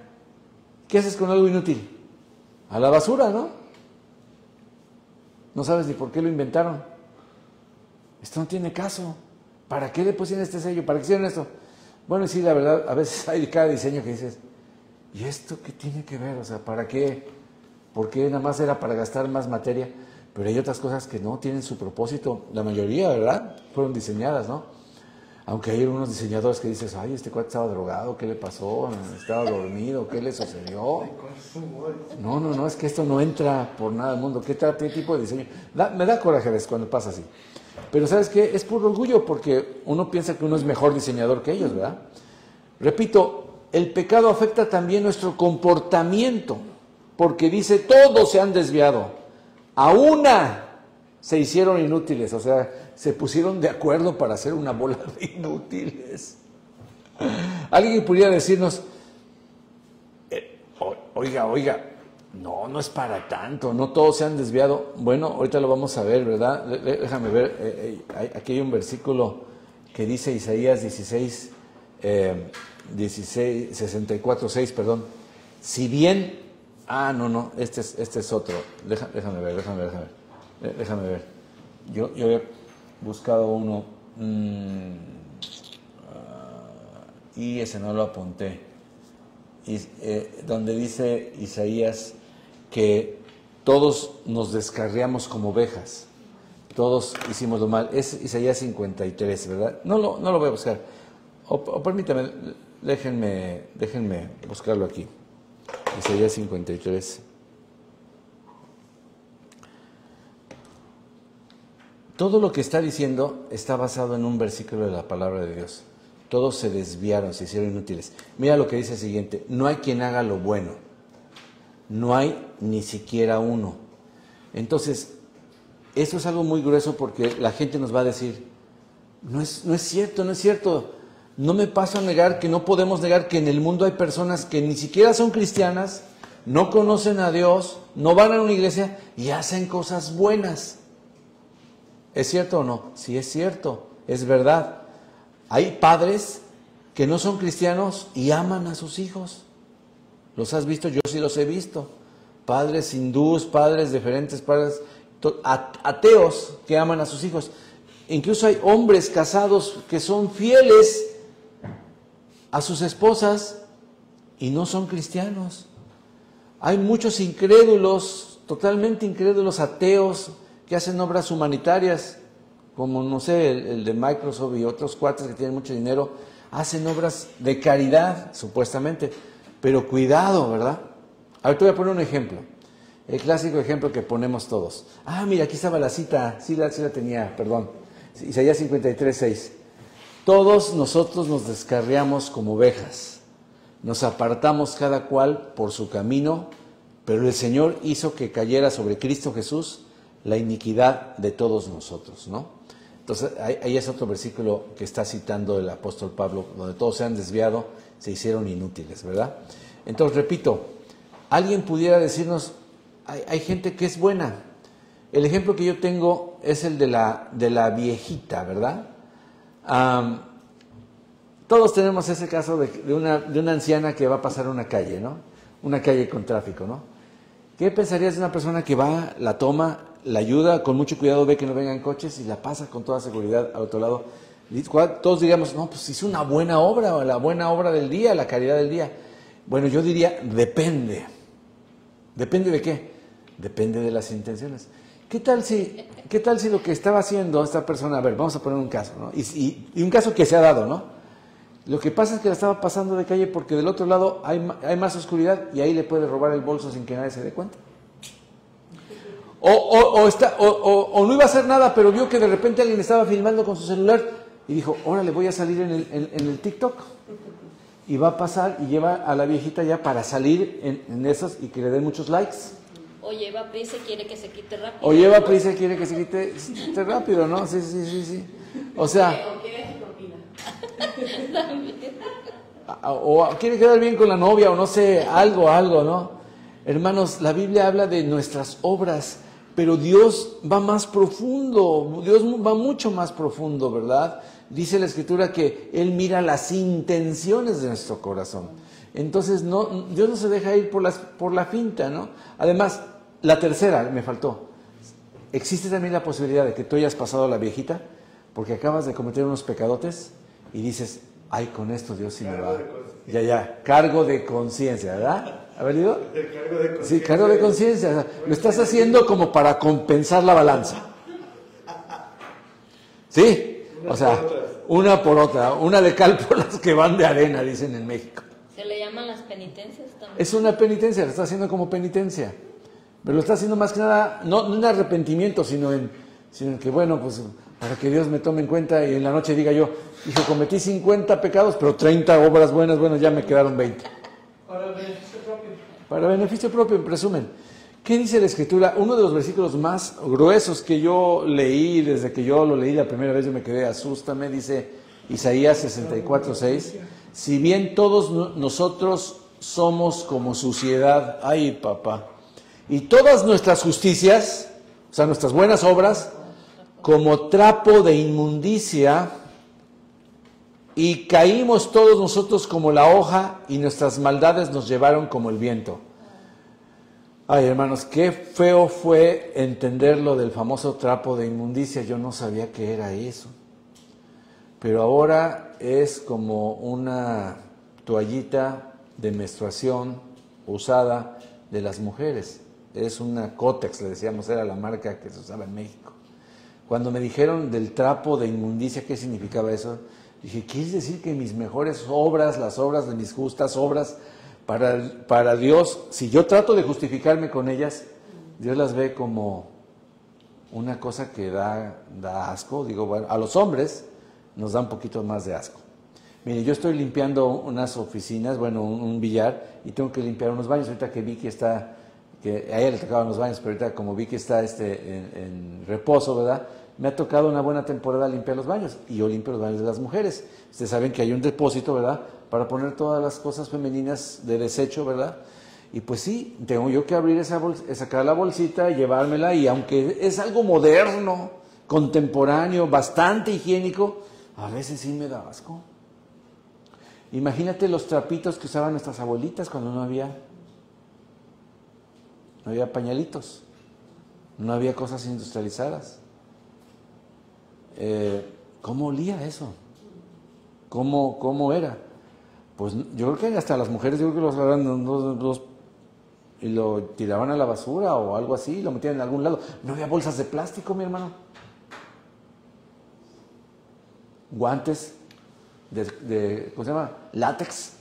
¿Qué haces con algo inútil? A la basura, ¿no? No sabes ni por qué lo inventaron. Esto no tiene caso. ¿Para qué le pusieron este sello? ¿Para qué hicieron esto? Bueno, sí, la verdad, a veces hay cada diseño que dices: ¿y esto qué tiene que ver? O sea, ¿para qué? ¿Por qué nada más era para gastar más materia? Pero hay otras cosas que no tienen su propósito. La mayoría, ¿verdad? Fueron diseñadas, ¿no? Aunque hay algunos diseñadores que dices, ay, este cuate estaba drogado, ¿qué le pasó? Estaba dormido, ¿qué le sucedió? No, es que esto no entra por nada del mundo. ¿Qué tipo de diseño? Me da coraje a veces cuando pasa así. Pero ¿sabes qué? Es puro orgullo porque uno piensa que uno es mejor diseñador que ellos, ¿verdad? Repito, el pecado afecta también nuestro comportamiento, porque dice, todos se han desviado, a una se hicieron inútiles, o sea, se pusieron de acuerdo para hacer una bola de inútiles. Alguien pudiera decirnos, oiga, no es para tanto, no todos se han desviado. Bueno, ahorita lo vamos a ver, ¿verdad? Déjame ver, aquí hay un versículo que dice Isaías 64:6, perdón. Si bien, este es otro. Déjame ver. Yo he buscado uno y ese no lo apunté. Donde dice Isaías que todos nos descarriamos como ovejas, todos hicimos lo mal. Es Isaías 53, ¿verdad? No lo voy a buscar. O permítame, déjenme buscarlo aquí. Isaías 53. Todo lo que está diciendo está basado en un versículo de la palabra de Dios. Todos se desviaron, se hicieron inútiles. Mira lo que dice el siguiente: no hay quien haga lo bueno, no hay ni siquiera uno. Entonces, esto es algo muy grueso porque la gente nos va a decir, no es cierto. No me paso a negar que no podemos negar que en el mundo hay personas que ni siquiera son cristianas, no conocen a Dios, no van a una iglesia y hacen cosas buenas. ¿Es cierto o no? Sí, es cierto, es verdad. Hay padres que no son cristianos y aman a sus hijos. ¿Los has visto? Yo sí los he visto. Padres hindús, padres diferentes, padres ateos que aman a sus hijos. Incluso hay hombres casados que son fieles a sus esposas y no son cristianos. Hay muchos incrédulos, totalmente incrédulos, ateos, que hacen obras humanitarias, como no sé, el de Microsoft y otros cuates que tienen mucho dinero, hacen obras de caridad, supuestamente, pero cuidado, ¿verdad? A ver, te voy a poner un ejemplo, el clásico ejemplo que ponemos todos. Mira, aquí estaba la cita, sí la tenía, perdón, Isaías 53:6. Todos nosotros nos descarriamos como ovejas, nos apartamos cada cual por su camino, pero el Señor hizo que cayera sobre Cristo Jesús la iniquidad de todos nosotros, ¿no? Entonces, ahí es otro versículo que está citando el apóstol Pablo, donde todos se han desviado, se hicieron inútiles, ¿verdad? Entonces, repito, alguien pudiera decirnos, hay gente que es buena. El ejemplo que yo tengo es el de la viejita, ¿verdad? Todos tenemos ese caso de una anciana que va a pasar una calle, ¿no? Una calle con tráfico, ¿no? ¿Qué pensarías de una persona que va, la toma, la ayuda, con mucho cuidado ve que no vengan coches y la pasa con toda seguridad al otro lado? Todos diríamos, no, pues hizo una buena obra, la buena obra del día, la caridad del día. Bueno, yo diría, depende. ¿Depende de qué? Depende de las intenciones. ¿Qué tal si lo que estaba haciendo esta persona, a ver, vamos a poner un caso, ¿no? Y un caso que se ha dado, ¿no? Lo que pasa es que la estaba pasando de calle porque del otro lado hay más oscuridad y ahí le puede robar el bolso sin que nadie se dé cuenta. O no iba a hacer nada, pero vio que de repente alguien estaba filmando con su celular y dijo, órale, voy a salir en el TikTok. Y va a pasar y lleva a la viejita ya para salir en esos y que le den muchos likes. O lleva prisa y quiere que se quite rápido. O lleva prisa y quiere que se quite rápido, ¿no? Sí. O sea... o quiere quedar bien con la novia, o no sé, algo, ¿no? Hermanos, la Biblia habla de nuestras obras, pero Dios va más profundo, Dios va mucho más profundo, ¿verdad? Dice la Escritura que Él mira las intenciones de nuestro corazón. Entonces, Dios no se deja ir por la finta, ¿no? Además, la tercera, me faltó. Existe también la posibilidad de que tú hayas pasado a la viejita porque acabas de cometer unos pecadotes y dices, ay, con esto Dios sí me va. Ya, cargo de conciencia, ¿verdad? ¿Haber ido? El cargo de conciencia. Sí, cargo de conciencia. O sea, lo estás haciendo como para compensar la balanza. ¿Sí? O sea, una por otra. Una de cal por las que van de arena, dicen en México. Se le llaman las penitencias también. Es una penitencia, lo está haciendo como penitencia. Pero lo está haciendo más que nada, no en arrepentimiento, sino en que, bueno, pues para que Dios me tome en cuenta y en la noche diga yo, hijo, cometí 50 pecados, pero 30 obras buenas, bueno, ya me quedaron 20. Para el beneficio propio. Para beneficio propio, en resumen. ¿Qué dice la Escritura? Uno de los versículos más gruesos que yo leí, desde que yo lo leí la primera vez, yo me quedé, asústame, dice Isaías 64:6. Si bien todos nosotros somos como suciedad, ay papá, y todas nuestras justicias, o sea, nuestras buenas obras, como trapo de inmundicia, y caímos todos nosotros como la hoja, y nuestras maldades nos llevaron como el viento. Ay, hermanos, qué feo fue entender lo del famoso trapo de inmundicia. Yo no sabía que era eso. Pero ahora es como una toallita de menstruación usada de las mujeres. Es una Kotex, le decíamos, era la marca que se usaba en México. Cuando me dijeron del trapo de inmundicia, ¿qué significaba eso? Dije, ¿quieres decir que mis mejores obras, las obras de mis justas obras para Dios, si yo trato de justificarme con ellas, Dios las ve como una cosa que da asco? Digo, bueno, a los hombres nos da un poquito más de asco. Mire, yo estoy limpiando unas oficinas, bueno, un billar, y tengo que limpiar unos baños. Ahorita que Vicky está, que a ella le tocaban los baños, pero ahorita como Vicky está en reposo, ¿verdad? Me ha tocado una buena temporada limpiar los baños, y yo limpio los baños de las mujeres. Ustedes saben que hay un depósito, ¿verdad?, para poner todas las cosas femeninas de desecho, ¿verdad? Y pues sí, tengo yo que abrir esa bolsa, sacar la bolsita, llevármela, y aunque es algo moderno, contemporáneo, bastante higiénico, a veces sí me da asco. Imagínate los trapitos que usaban nuestras abuelitas cuando no había pañalitos, no había cosas industrializadas. ¿Cómo olía eso? ¿Cómo era? Pues yo creo que hasta las mujeres, yo creo que los agarraban y lo tiraban a la basura o algo así, lo metían en algún lado. No había bolsas de plástico, mi hermano. Guantes de ¿cómo se llama? Látex.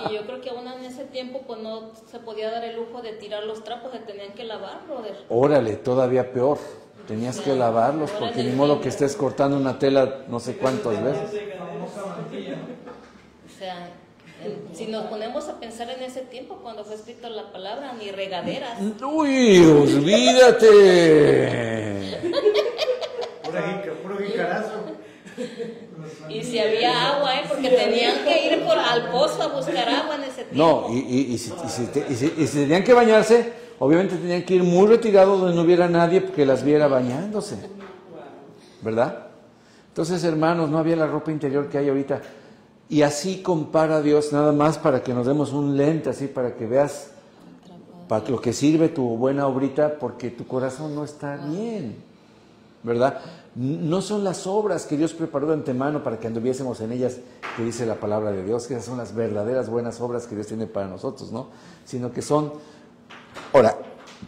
Y yo creo que aún en ese tiempo pues no se podía dar el lujo de tirar los trapos, se tenían que lavar, brother. Órale, todavía peor. Tenías que lavarlos Ahora porque en ni el modo tiempo. que estés cortando una tela no sé cuántas veces. O sea, si nos ponemos a pensar en ese tiempo cuando fue escrita la palabra, ni regaderas. ¡Uy, olvídate! Puro jicarazo. Y si había agua, porque tenían que ir al pozo a buscar agua en ese tiempo. No, y si tenían que bañarse, obviamente tenían que ir muy retirados donde no hubiera nadie que las viera bañándose, ¿verdad? Entonces, hermanos, no había la ropa interior que hay ahorita. Y así compara Dios, nada más para que nos demos un lente, así para que veas para lo que sirve tu buena obrita, porque tu corazón no está bien, ¿verdad? No son las obras que Dios preparó de antemano para que anduviésemos en ellas, que dice la palabra de Dios, que esas son las verdaderas buenas obras que Dios tiene para nosotros, ¿no? Sino que son... Ahora,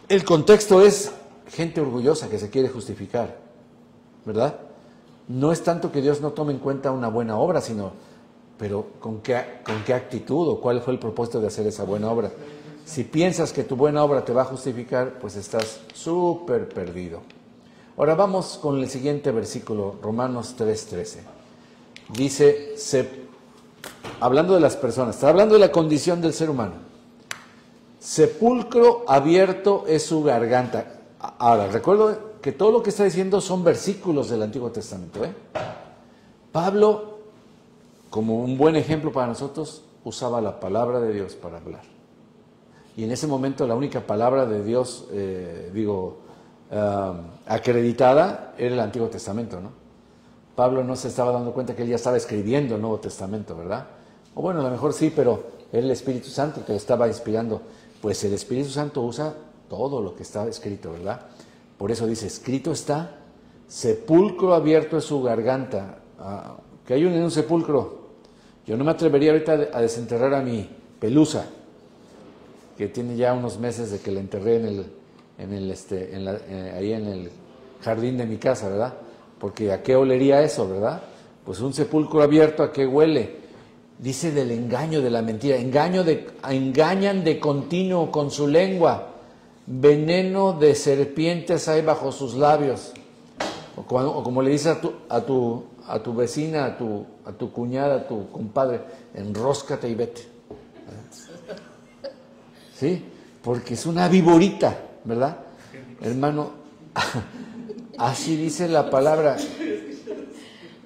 el contexto es gente orgullosa que se quiere justificar, ¿verdad? No es tanto que Dios no tome en cuenta una buena obra, sino, pero ¿con qué actitud o cuál fue el propósito de hacer esa buena obra? Si piensas que tu buena obra te va a justificar, pues estás súper perdido. Ahora vamos con el siguiente versículo, Romanos 3:13. Dice, hablando de las personas, está hablando de la condición del ser humano. Sepulcro abierto es su garganta. Ahora, recuerdo que todo lo que está diciendo son versículos del Antiguo Testamento, ¿eh? Pablo, como un buen ejemplo para nosotros, usaba la palabra de Dios para hablar. Y en ese momento la única palabra de Dios, acreditada era el Antiguo Testamento, ¿no? Pablo no se estaba dando cuenta que él ya estaba escribiendo el Nuevo Testamento, ¿verdad? O bueno, a lo mejor sí, pero era el Espíritu Santo que le estaba inspirando. Pues el Espíritu Santo usa todo lo que está escrito, ¿verdad? Por eso dice, escrito está, sepulcro abierto es su garganta. ¿Qué hay en un sepulcro? Yo no me atrevería ahorita a desenterrar a mi pelusa. que tiene ya unos meses de que la enterré ahí en el jardín de mi casa, ¿verdad? Porque ¿a qué olería eso, verdad? Pues un sepulcro abierto, ¿a qué huele? Dice del engaño, de la mentira. Engañan de continuo con su lengua. Veneno de serpientes hay bajo sus labios. O como le dice a tu vecina, a tu cuñada, a tu compadre, enróscate y vete. ¿Sí? Porque es una viborita, ¿verdad? Hermano, así dice la palabra.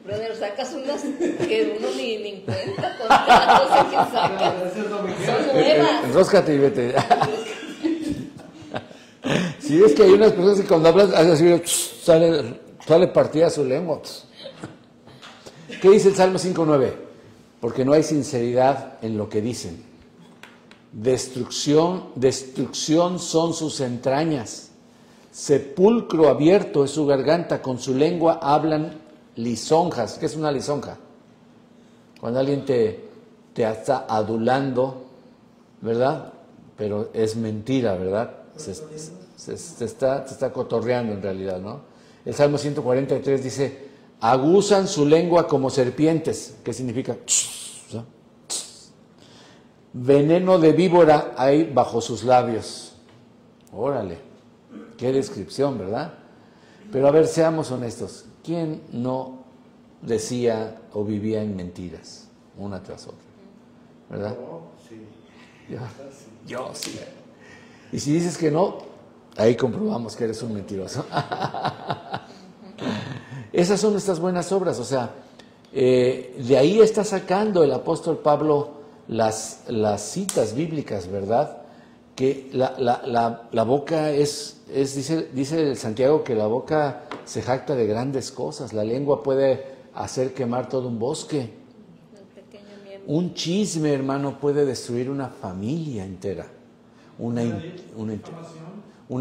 Brother, sacas unas que uno ni cuenta con cada cosa que sacas. Son nuevas. Enróscate y vete. Si es que hay unas personas que cuando hablas así, sale partida su lengua. ¿Qué dice el Salmo 5:9? Porque no hay sinceridad en lo que dicen. Destrucción son sus entrañas. Sepulcro abierto es su garganta. Con su lengua hablan lisonjas. ¿Qué es una lisonja? Cuando alguien te está adulando, ¿verdad? Pero es mentira, ¿verdad? Se está cotorreando en realidad, ¿no? El Salmo 143 dice, aguzan su lengua como serpientes. ¿Qué significa? ¿No? Veneno de víbora hay bajo sus labios. Órale, qué descripción, ¿verdad? Pero a ver, seamos honestos. ¿Quién no decía o vivía en mentiras una tras otra? ¿Verdad? Yo sí. Y si dices que no, ahí comprobamos que eres un mentiroso. Esas son nuestras buenas obras. O sea, de ahí está sacando el apóstol Pablo las citas bíblicas, ¿verdad? Que la boca dice Santiago que la boca se jacta de grandes cosas. La lengua puede hacer quemar todo un bosque. Un chisme, hermano, puede destruir una familia entera. Una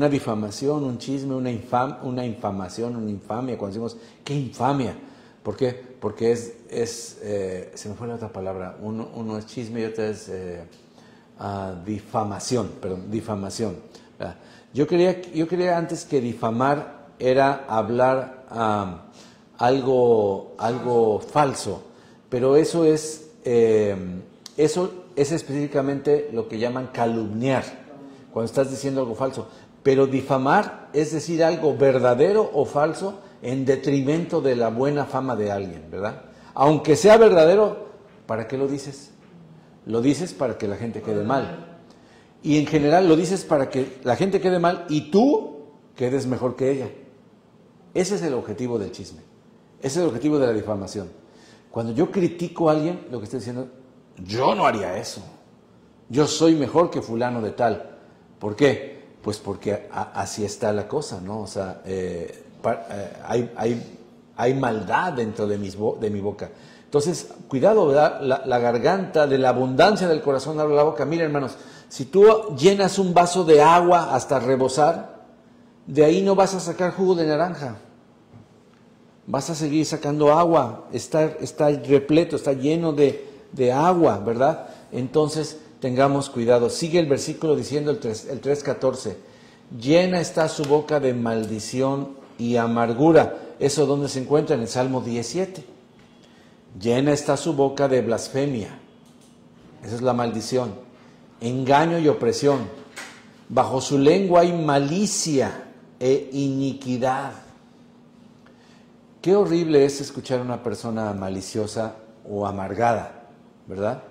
difamación, un chisme, una infamación, una infamia. Cuando decimos, ¿qué infamia? ¿Por qué? Porque se me fue la otra palabra. Uno es chisme y otro es difamación. Yo creía antes que difamar era hablar algo falso, pero eso es específicamente lo que llaman calumniar, cuando estás diciendo algo falso. Pero difamar es decir algo verdadero o falso en detrimento de la buena fama de alguien, ¿verdad? Aunque sea verdadero, ¿para qué lo dices? Lo dices para que la gente quede mal. Y en general lo dices para que la gente quede mal y tú quedes mejor que ella. Ese es el objetivo del chisme. Ese es el objetivo de la difamación. Cuando yo critico a alguien, lo que estoy diciendo, yo no haría eso. Yo soy mejor que fulano de tal. ¿Por qué? Pues porque así está la cosa, ¿no? O sea, hay maldad dentro de mi boca. Entonces, cuidado, ¿verdad? La garganta, de la abundancia del corazón habla la boca. Mira, hermanos, si tú llenas un vaso de agua hasta rebosar, de ahí no vas a sacar jugo de naranja. Vas a seguir sacando agua. Está repleto, está lleno de agua, ¿verdad? Entonces, tengamos cuidado. Sigue el versículo diciendo el 3:14. Llena está su boca de maldición y amargura. ¿Eso dónde se encuentra? En el Salmo 17. Llena está su boca de blasfemia. Esa es la maldición. Engaño y opresión. Bajo su lengua hay malicia e iniquidad. Qué horrible es escuchar a una persona maliciosa o amargada, ¿verdad?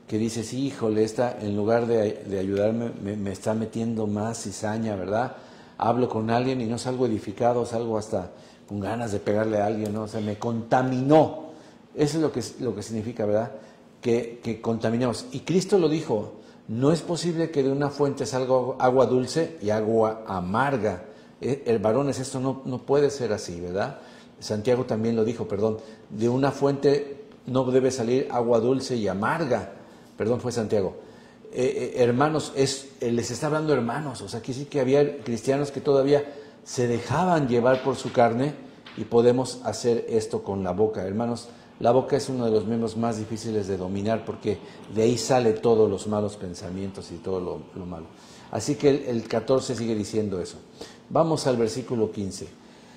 Que dices, híjole, esta en lugar de ayudarme me está metiendo más cizaña, ¿verdad? Hablo con alguien y no salgo edificado, salgo hasta con ganas de pegarle a alguien, ¿no? O sea, me contaminó. Eso es lo que significa, ¿verdad? Que contaminamos. Y Cristo lo dijo, no es posible que de una fuente salga agua dulce y agua amarga. Varones, esto no puede ser así, ¿verdad? Santiago también lo dijo, de una fuente no debe salir agua dulce y amarga. Fue Santiago. Hermanos, les está hablando hermanos, o sea, que sí que había cristianos que todavía se dejaban llevar por su carne y podemos hacer esto con la boca. Hermanos, La boca es uno de los miembros más difíciles de dominar porque de ahí sale todos los malos pensamientos y todo lo malo. Así que el 14 sigue diciendo eso. Vamos al versículo 15.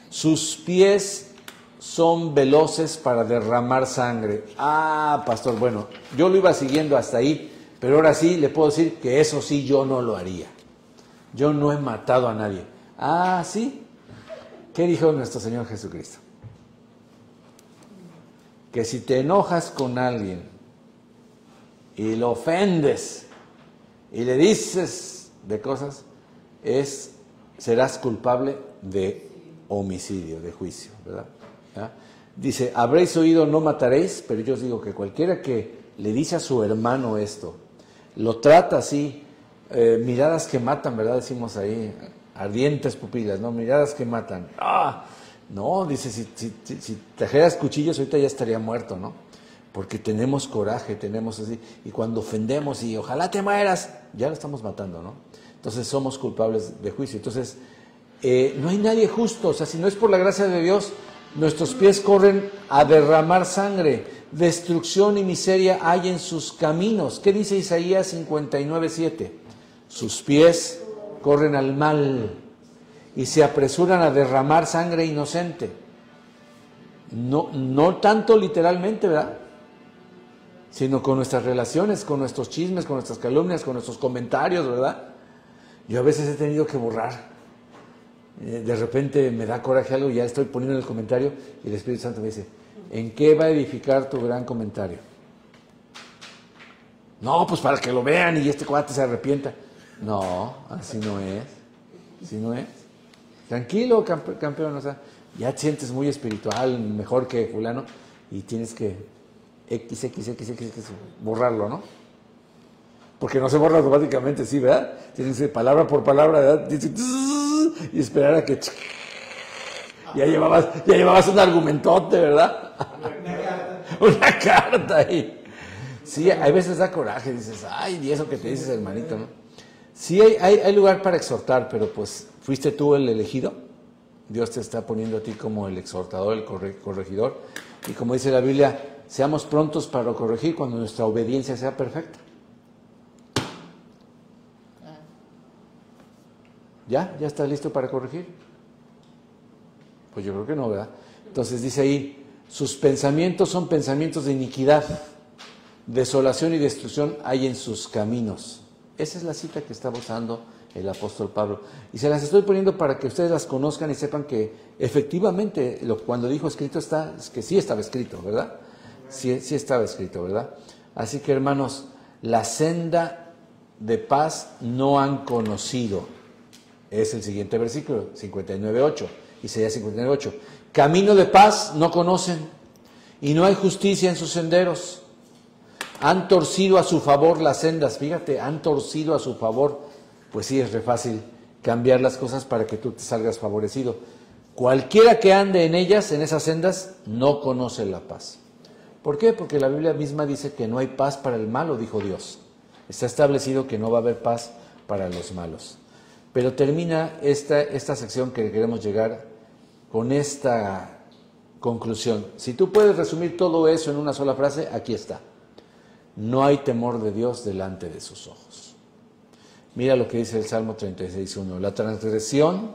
Sus pies son veloces para derramar sangre. Ah, pastor, bueno, yo lo iba siguiendo hasta ahí, pero ahora sí le puedo decir que eso sí yo no lo haría. Yo no he matado a nadie. Ah, ¿sí? ¿Qué dijo nuestro Señor Jesucristo? Que si te enojas con alguien y lo ofendes y le dices de cosas, serás culpable de homicidio, de juicio, ¿verdad? ¿Ah? Dice, habréis oído no mataréis, pero yo os digo que cualquiera que le dice a su hermano esto, lo trata así, miradas que matan, ¿verdad? Decimos ahí, ardientes pupilas, ¿no? Miradas que matan. ¡Ah! No, dice, si trajeras cuchillos ahorita ya estaría muerto, ¿no? Porque tenemos coraje, tenemos así, y cuando ofendemos y ojalá te mueras, ya lo estamos matando, ¿no? Entonces somos culpables de juicio. Entonces, no hay nadie justo, o sea, si no es por la gracia de Dios, nuestros pies corren a derramar sangre, destrucción y miseria hay en sus caminos. ¿Qué dice Isaías 59:7? Sus pies corren al mal y se apresuran a derramar sangre inocente. No tanto literalmente, ¿verdad? Sino con nuestras relaciones, con nuestros chismes, con nuestras calumnias, con nuestros comentarios, ¿verdad? Yo a veces he tenido que borrar. De repente me da coraje algo y ya estoy poniendo el comentario y el Espíritu Santo me dice, ¿en qué va a edificar tu gran comentario? No, pues para que lo vean y este cuate se arrepienta. No, así no es. Así no es. Tranquilo, campeón, o sea, ya te sientes muy espiritual, mejor que fulano, y tienes que borrarlo, ¿no? Porque no se borra automáticamente, sí, ¿verdad? Tienes que palabra por palabra, ¿verdad? Y esperar a que ya llevabas un argumentote, ¿verdad? Una carta ahí. Sí, hay veces da coraje, dices, ay, y eso que te dices, hermanito, ¿no? Sí, hay lugar para exhortar, pero pues, ¿fuiste tú el elegido? Dios te está poniendo a ti como el exhortador, el corregidor. Y como dice la Biblia, seamos prontos para corregir cuando nuestra obediencia sea perfecta. ¿Ya? ¿Ya estás listo para corregir? Pues yo creo que no, ¿verdad? Entonces dice ahí, sus pensamientos son pensamientos de iniquidad, desolación y destrucción hay en sus caminos. Esa es la cita que está usando el apóstol Pablo. Y se las estoy poniendo para que ustedes las conozcan y sepan que efectivamente cuando dijo escrito está, es que sí estaba escrito, ¿verdad? Sí estaba escrito, ¿verdad? Así que hermanos, la senda de paz no han conocido. Es el siguiente versículo, 59:8, Isaías 59:8. Camino de paz no conocen y no hay justicia en sus senderos. Han torcido a su favor las sendas, fíjate, han torcido a su favor. Pues sí, es re fácil cambiar las cosas para que tú te salgas favorecido. Cualquiera que ande en ellas, en esas sendas, no conoce la paz. ¿Por qué? Porque la Biblia misma dice que no hay paz para el malo, dijo Dios. Está establecido que no va a haber paz para los malos. Pero termina esta sección que queremos llegar con esta conclusión. Si tú puedes resumir todo eso en una sola frase, aquí está. No hay temor de Dios delante de sus ojos. Mira lo que dice el Salmo 36:1. La transgresión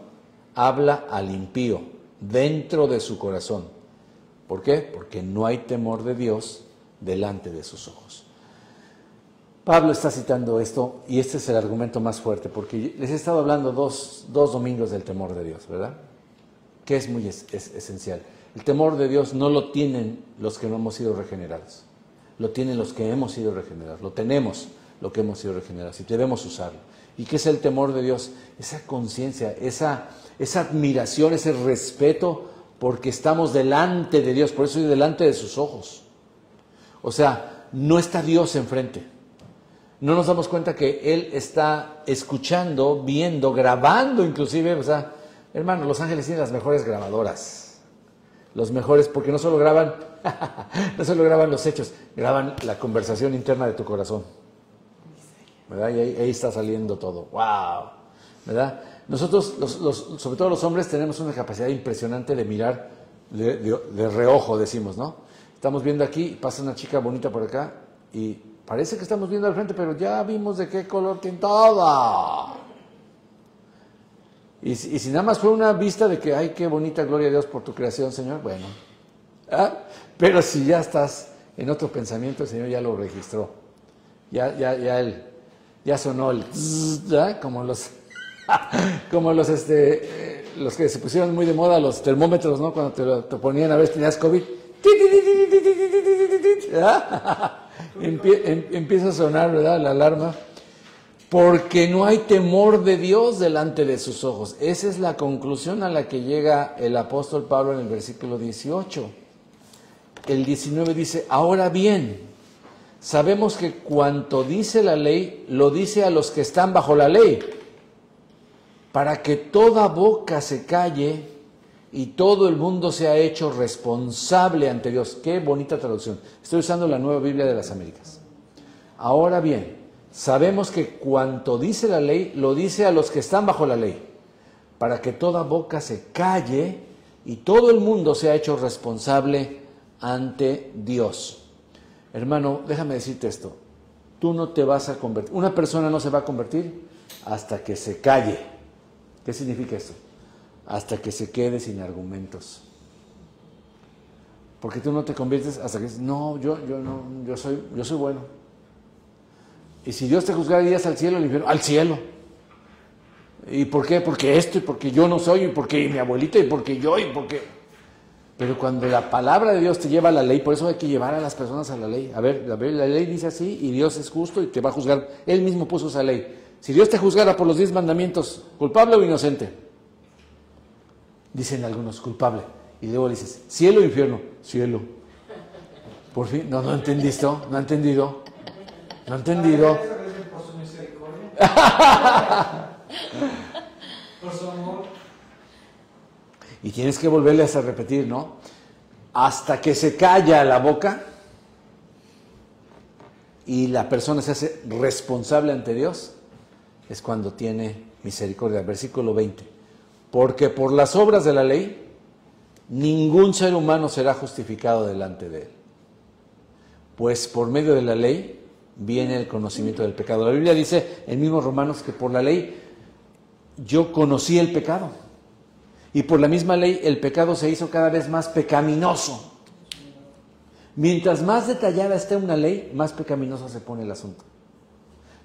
habla al impío dentro de su corazón. ¿Por qué? Porque no hay temor de Dios delante de sus ojos. Pablo está citando esto y este es el argumento más fuerte porque les he estado hablando dos domingos del temor de Dios, ¿verdad? Que es muy esencial. El temor de Dios no lo tienen los que no hemos sido regenerados. Lo tienen los que hemos sido regenerados. Lo tenemos lo que hemos sido regenerados y debemos usarlo. ¿Y qué es el temor de Dios? Esa conciencia, esa admiración, ese respeto porque estamos delante de Dios. Por eso estoy delante de sus ojos. O sea, no está Dios enfrente. No nos damos cuenta que Él está escuchando, viendo, grabando inclusive. O sea, hermano, los ángeles tienen las mejores grabadoras. Los mejores, porque no solo graban los hechos, graban la conversación interna de tu corazón. ¿Verdad? Y ahí está saliendo todo. ¡Wow! ¿Verdad? Nosotros, sobre todo los hombres, tenemos una capacidad impresionante de mirar de reojo, decimos, ¿no? Estamos viendo aquí, pasa una chica bonita por acá y parece que estamos viendo al frente, pero ya vimos de qué color tiene todo. Y si nada más fue una vista de que, ay, qué bonita, gloria a Dios por tu creación, Señor, bueno. ¿Ah? Pero si ya estás en otro pensamiento, el Señor ya lo registró. Ya sonó el zzz, ¿ya? Como los los que se pusieron muy de moda, los termómetros, ¿no? Cuando te ponían a ver si tenías COVID. Empieza a sonar, ¿verdad?, la alarma. Porque no hay temor de Dios delante de sus ojos. Esa es la conclusión a la que llega el apóstol Pablo en el versículo 18. El 19 dice, ahora bien, sabemos que cuanto dice la ley, lo dice a los que están bajo la ley, para que toda boca se calle y todo el mundo sea hecho responsable ante Dios. Qué bonita traducción. Estoy usando la Nueva Biblia de las Américas. Ahora bien, sabemos que cuanto dice la ley, lo dice a los que están bajo la ley, para que toda boca se calle y todo el mundo sea hecho responsable ante Dios. Hermano, déjame decirte esto. Tú no te vas a convertir. Una persona no se va a convertir hasta que se calle. ¿Qué significa esto? Hasta que se quede sin argumentos. Porque tú no te conviertes hasta que dices, no, yo soy bueno. Y si Dios te juzgara, irías al cielo o al infierno. Al cielo. ¿Y por qué? Porque esto, y porque yo no soy, y porque mi abuelita, y porque yo, y porque... Pero cuando la palabra de Dios te lleva a la ley, por eso hay que llevar a las personas a la ley. A ver, la ley dice así, y Dios es justo y te va a juzgar. Él mismo puso esa ley. Si Dios te juzgara por los 10 mandamientos, ¿culpable o inocente? Dicen algunos, culpable. Y luego le dices, ¿cielo o infierno? Cielo. Por fin, no entendiste, no ha entendido. No ha entendido. Por su misericordia. Por su amor. Y tienes que volverles a repetir, ¿no? Hasta que se calla la boca y la persona se hace responsable ante Dios, es cuando tiene misericordia. Versículo 20. Porque por las obras de la ley, ningún ser humano será justificado delante de él. Pues por medio de la ley viene el conocimiento del pecado. La Biblia dice en mismo Romanos que por la ley yo conocí el pecado. Y por la misma ley el pecado se hizo cada vez más pecaminoso. Mientras más detallada esté una ley, más pecaminoso se pone el asunto.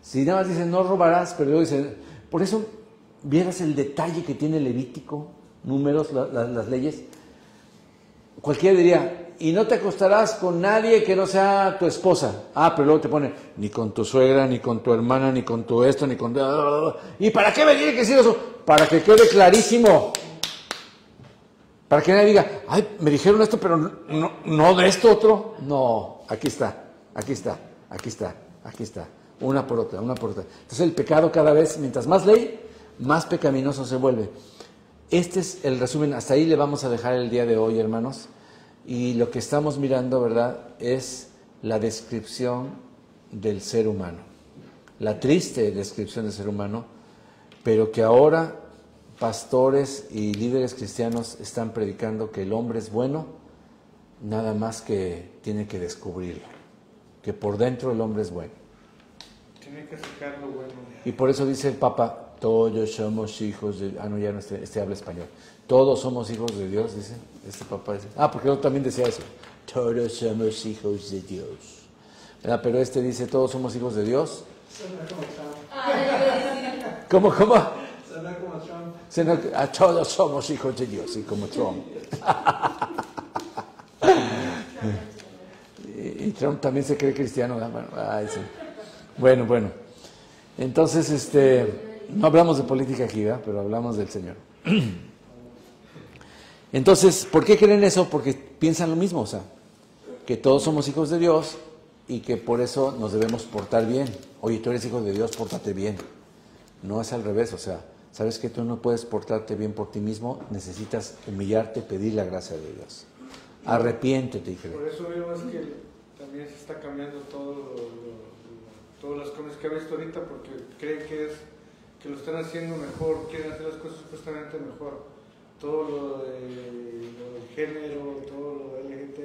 Si nada más dice no robarás, pero luego dice, por eso vieras el detalle que tiene Levítico, Números, las leyes. Cualquiera diría, y no te acostarás con nadie que no sea tu esposa. Ah, pero luego te pone, ni con tu suegra, ni con tu hermana, ni con tu esto, ni con... ¿Y para qué me tiene que decir eso? Para que quede clarísimo. Para que nadie diga, ay, me dijeron esto, pero no de esto otro. No, aquí está. Una por otra. Entonces el pecado cada vez, mientras más ley, más pecaminoso se vuelve. Este es el resumen. Hasta ahí le vamos a dejar el día de hoy, hermanos. Y lo que estamos mirando, ¿verdad?, es la descripción del ser humano. La triste descripción del ser humano, pero que ahora pastores y líderes cristianos están predicando que el hombre es bueno, nada más que tiene que descubrirlo, que por dentro el hombre es bueno. Tiene que sacar lo bueno. Y por eso dice el Papa, todos somos hijos de... Ah, no, ya no, este habla español. Todos somos hijos de Dios, dice este Papa. Dice. Ah, porque yo también decía eso. Todos somos hijos de Dios. ¿Verdad? Pero este dice, todos somos hijos de Dios. ¿Cómo? Suena como Trump. Todos somos hijos de Dios, y como Trump. Y Trump también se cree cristiano. Sí. Bueno. Entonces, no hablamos de política aquí, ¿verdad? Pero hablamos del Señor. Entonces, ¿por qué creen eso? Porque piensan lo mismo, o sea, que todos somos hijos de Dios y que por eso nos debemos portar bien. Oye, tú eres hijo de Dios, pórtate bien. No es al revés, o sea, sabes que tú no puedes portarte bien por ti mismo, necesitas humillarte, pedir la gracia de Dios. Arrepiéntete y cree. Por eso vemos que también se está cambiando todas las cosas que ha visto ahorita, porque creen que lo están haciendo mejor, quieren hacer las cosas supuestamente mejor. Todo lo del género, todo lo de LGBT,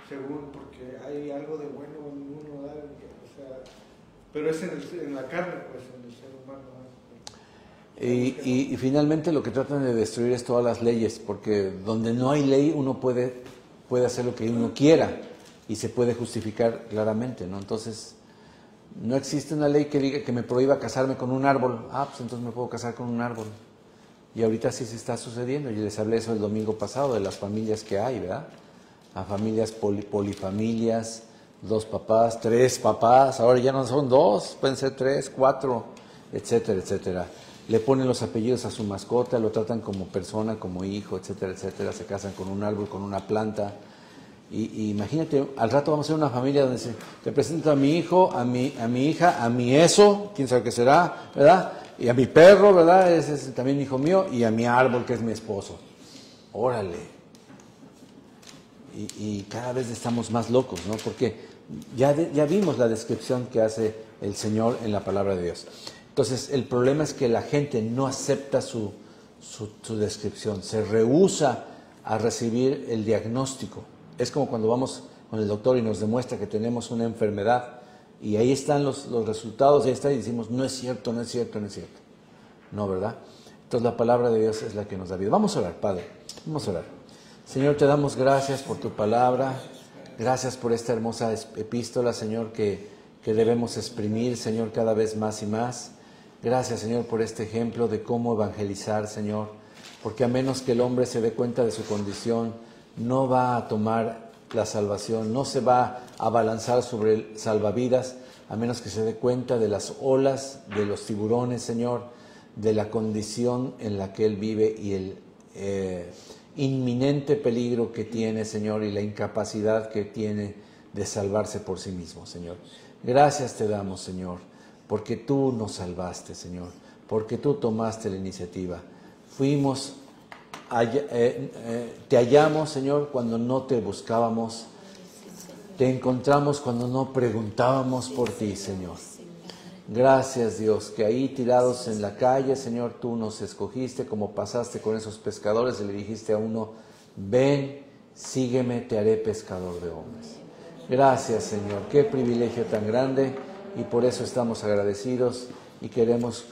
según pero es en la carne, pues, en el ser humano. Y finalmente lo que tratan de destruir es todas las leyes, porque donde no hay ley uno puede hacer lo que uno quiera y se puede justificar claramente, ¿no? Entonces, no existe una ley que diga que me prohíba casarme con un árbol. Pues entonces me puedo casar con un árbol. Y ahorita sí se está sucediendo. Yo les hablé eso el domingo pasado, de las familias que hay, ¿verdad? A familias polifamilias, 2 papás, 3 papás, ahora ya no son 2, pueden ser 3, 4, etcétera, etcétera. Le ponen los apellidos a su mascota, lo tratan como persona, como hijo, etcétera, etcétera. Se casan con un árbol, con una planta. Y imagínate, al rato vamos a ser una familia donde te presento a mi hijo, a mi hija, a mi eso, quién sabe qué será, ¿verdad? Y a mi perro, ¿verdad? Ese es también hijo mío, y a mi árbol, que es mi esposo. Órale. Y cada vez estamos más locos, ¿no? Porque ya vimos la descripción que hace el Señor en la palabra de Dios. Entonces, el problema es que la gente no acepta su descripción, se rehúsa a recibir el diagnóstico. Es como cuando vamos con el doctor y nos demuestra que tenemos una enfermedad y ahí están los resultados, ahí está, y decimos, no es cierto, no es cierto, no es cierto. No, ¿verdad? Entonces la palabra de Dios es la que nos da vida. Vamos a orar, Padre, vamos a orar. Señor, te damos gracias por tu palabra, gracias por esta hermosa epístola, Señor, que debemos exprimir, Señor, cada vez más y más. Gracias, Señor, por este ejemplo de cómo evangelizar, Señor, porque a menos que el hombre se dé cuenta de su condición, no va a tomar la salvación, no se va a abalanzar sobre el salvavidas, a menos que se dé cuenta de las olas, de los tiburones, Señor, de la condición en la que él vive y el inminente peligro que tiene, Señor, y la incapacidad que tiene de salvarse por sí mismo, Señor. Gracias te damos, Señor, porque tú nos salvaste, Señor, porque tú tomaste la iniciativa. Te hallamos, Señor, cuando no te buscábamos. Te encontramos cuando no preguntábamos por ti, Señor. Gracias, Dios, que ahí tirados en la calle, Señor, tú nos escogiste, como pasaste con esos pescadores y le dijiste a uno, ven, sígueme, te haré pescador de hombres. Gracias, Señor, qué privilegio tan grande, y por eso estamos agradecidos y queremos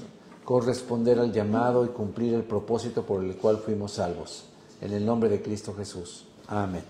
corresponder al llamado y cumplir el propósito por el cual fuimos salvos. En el nombre de Cristo Jesús. Amén.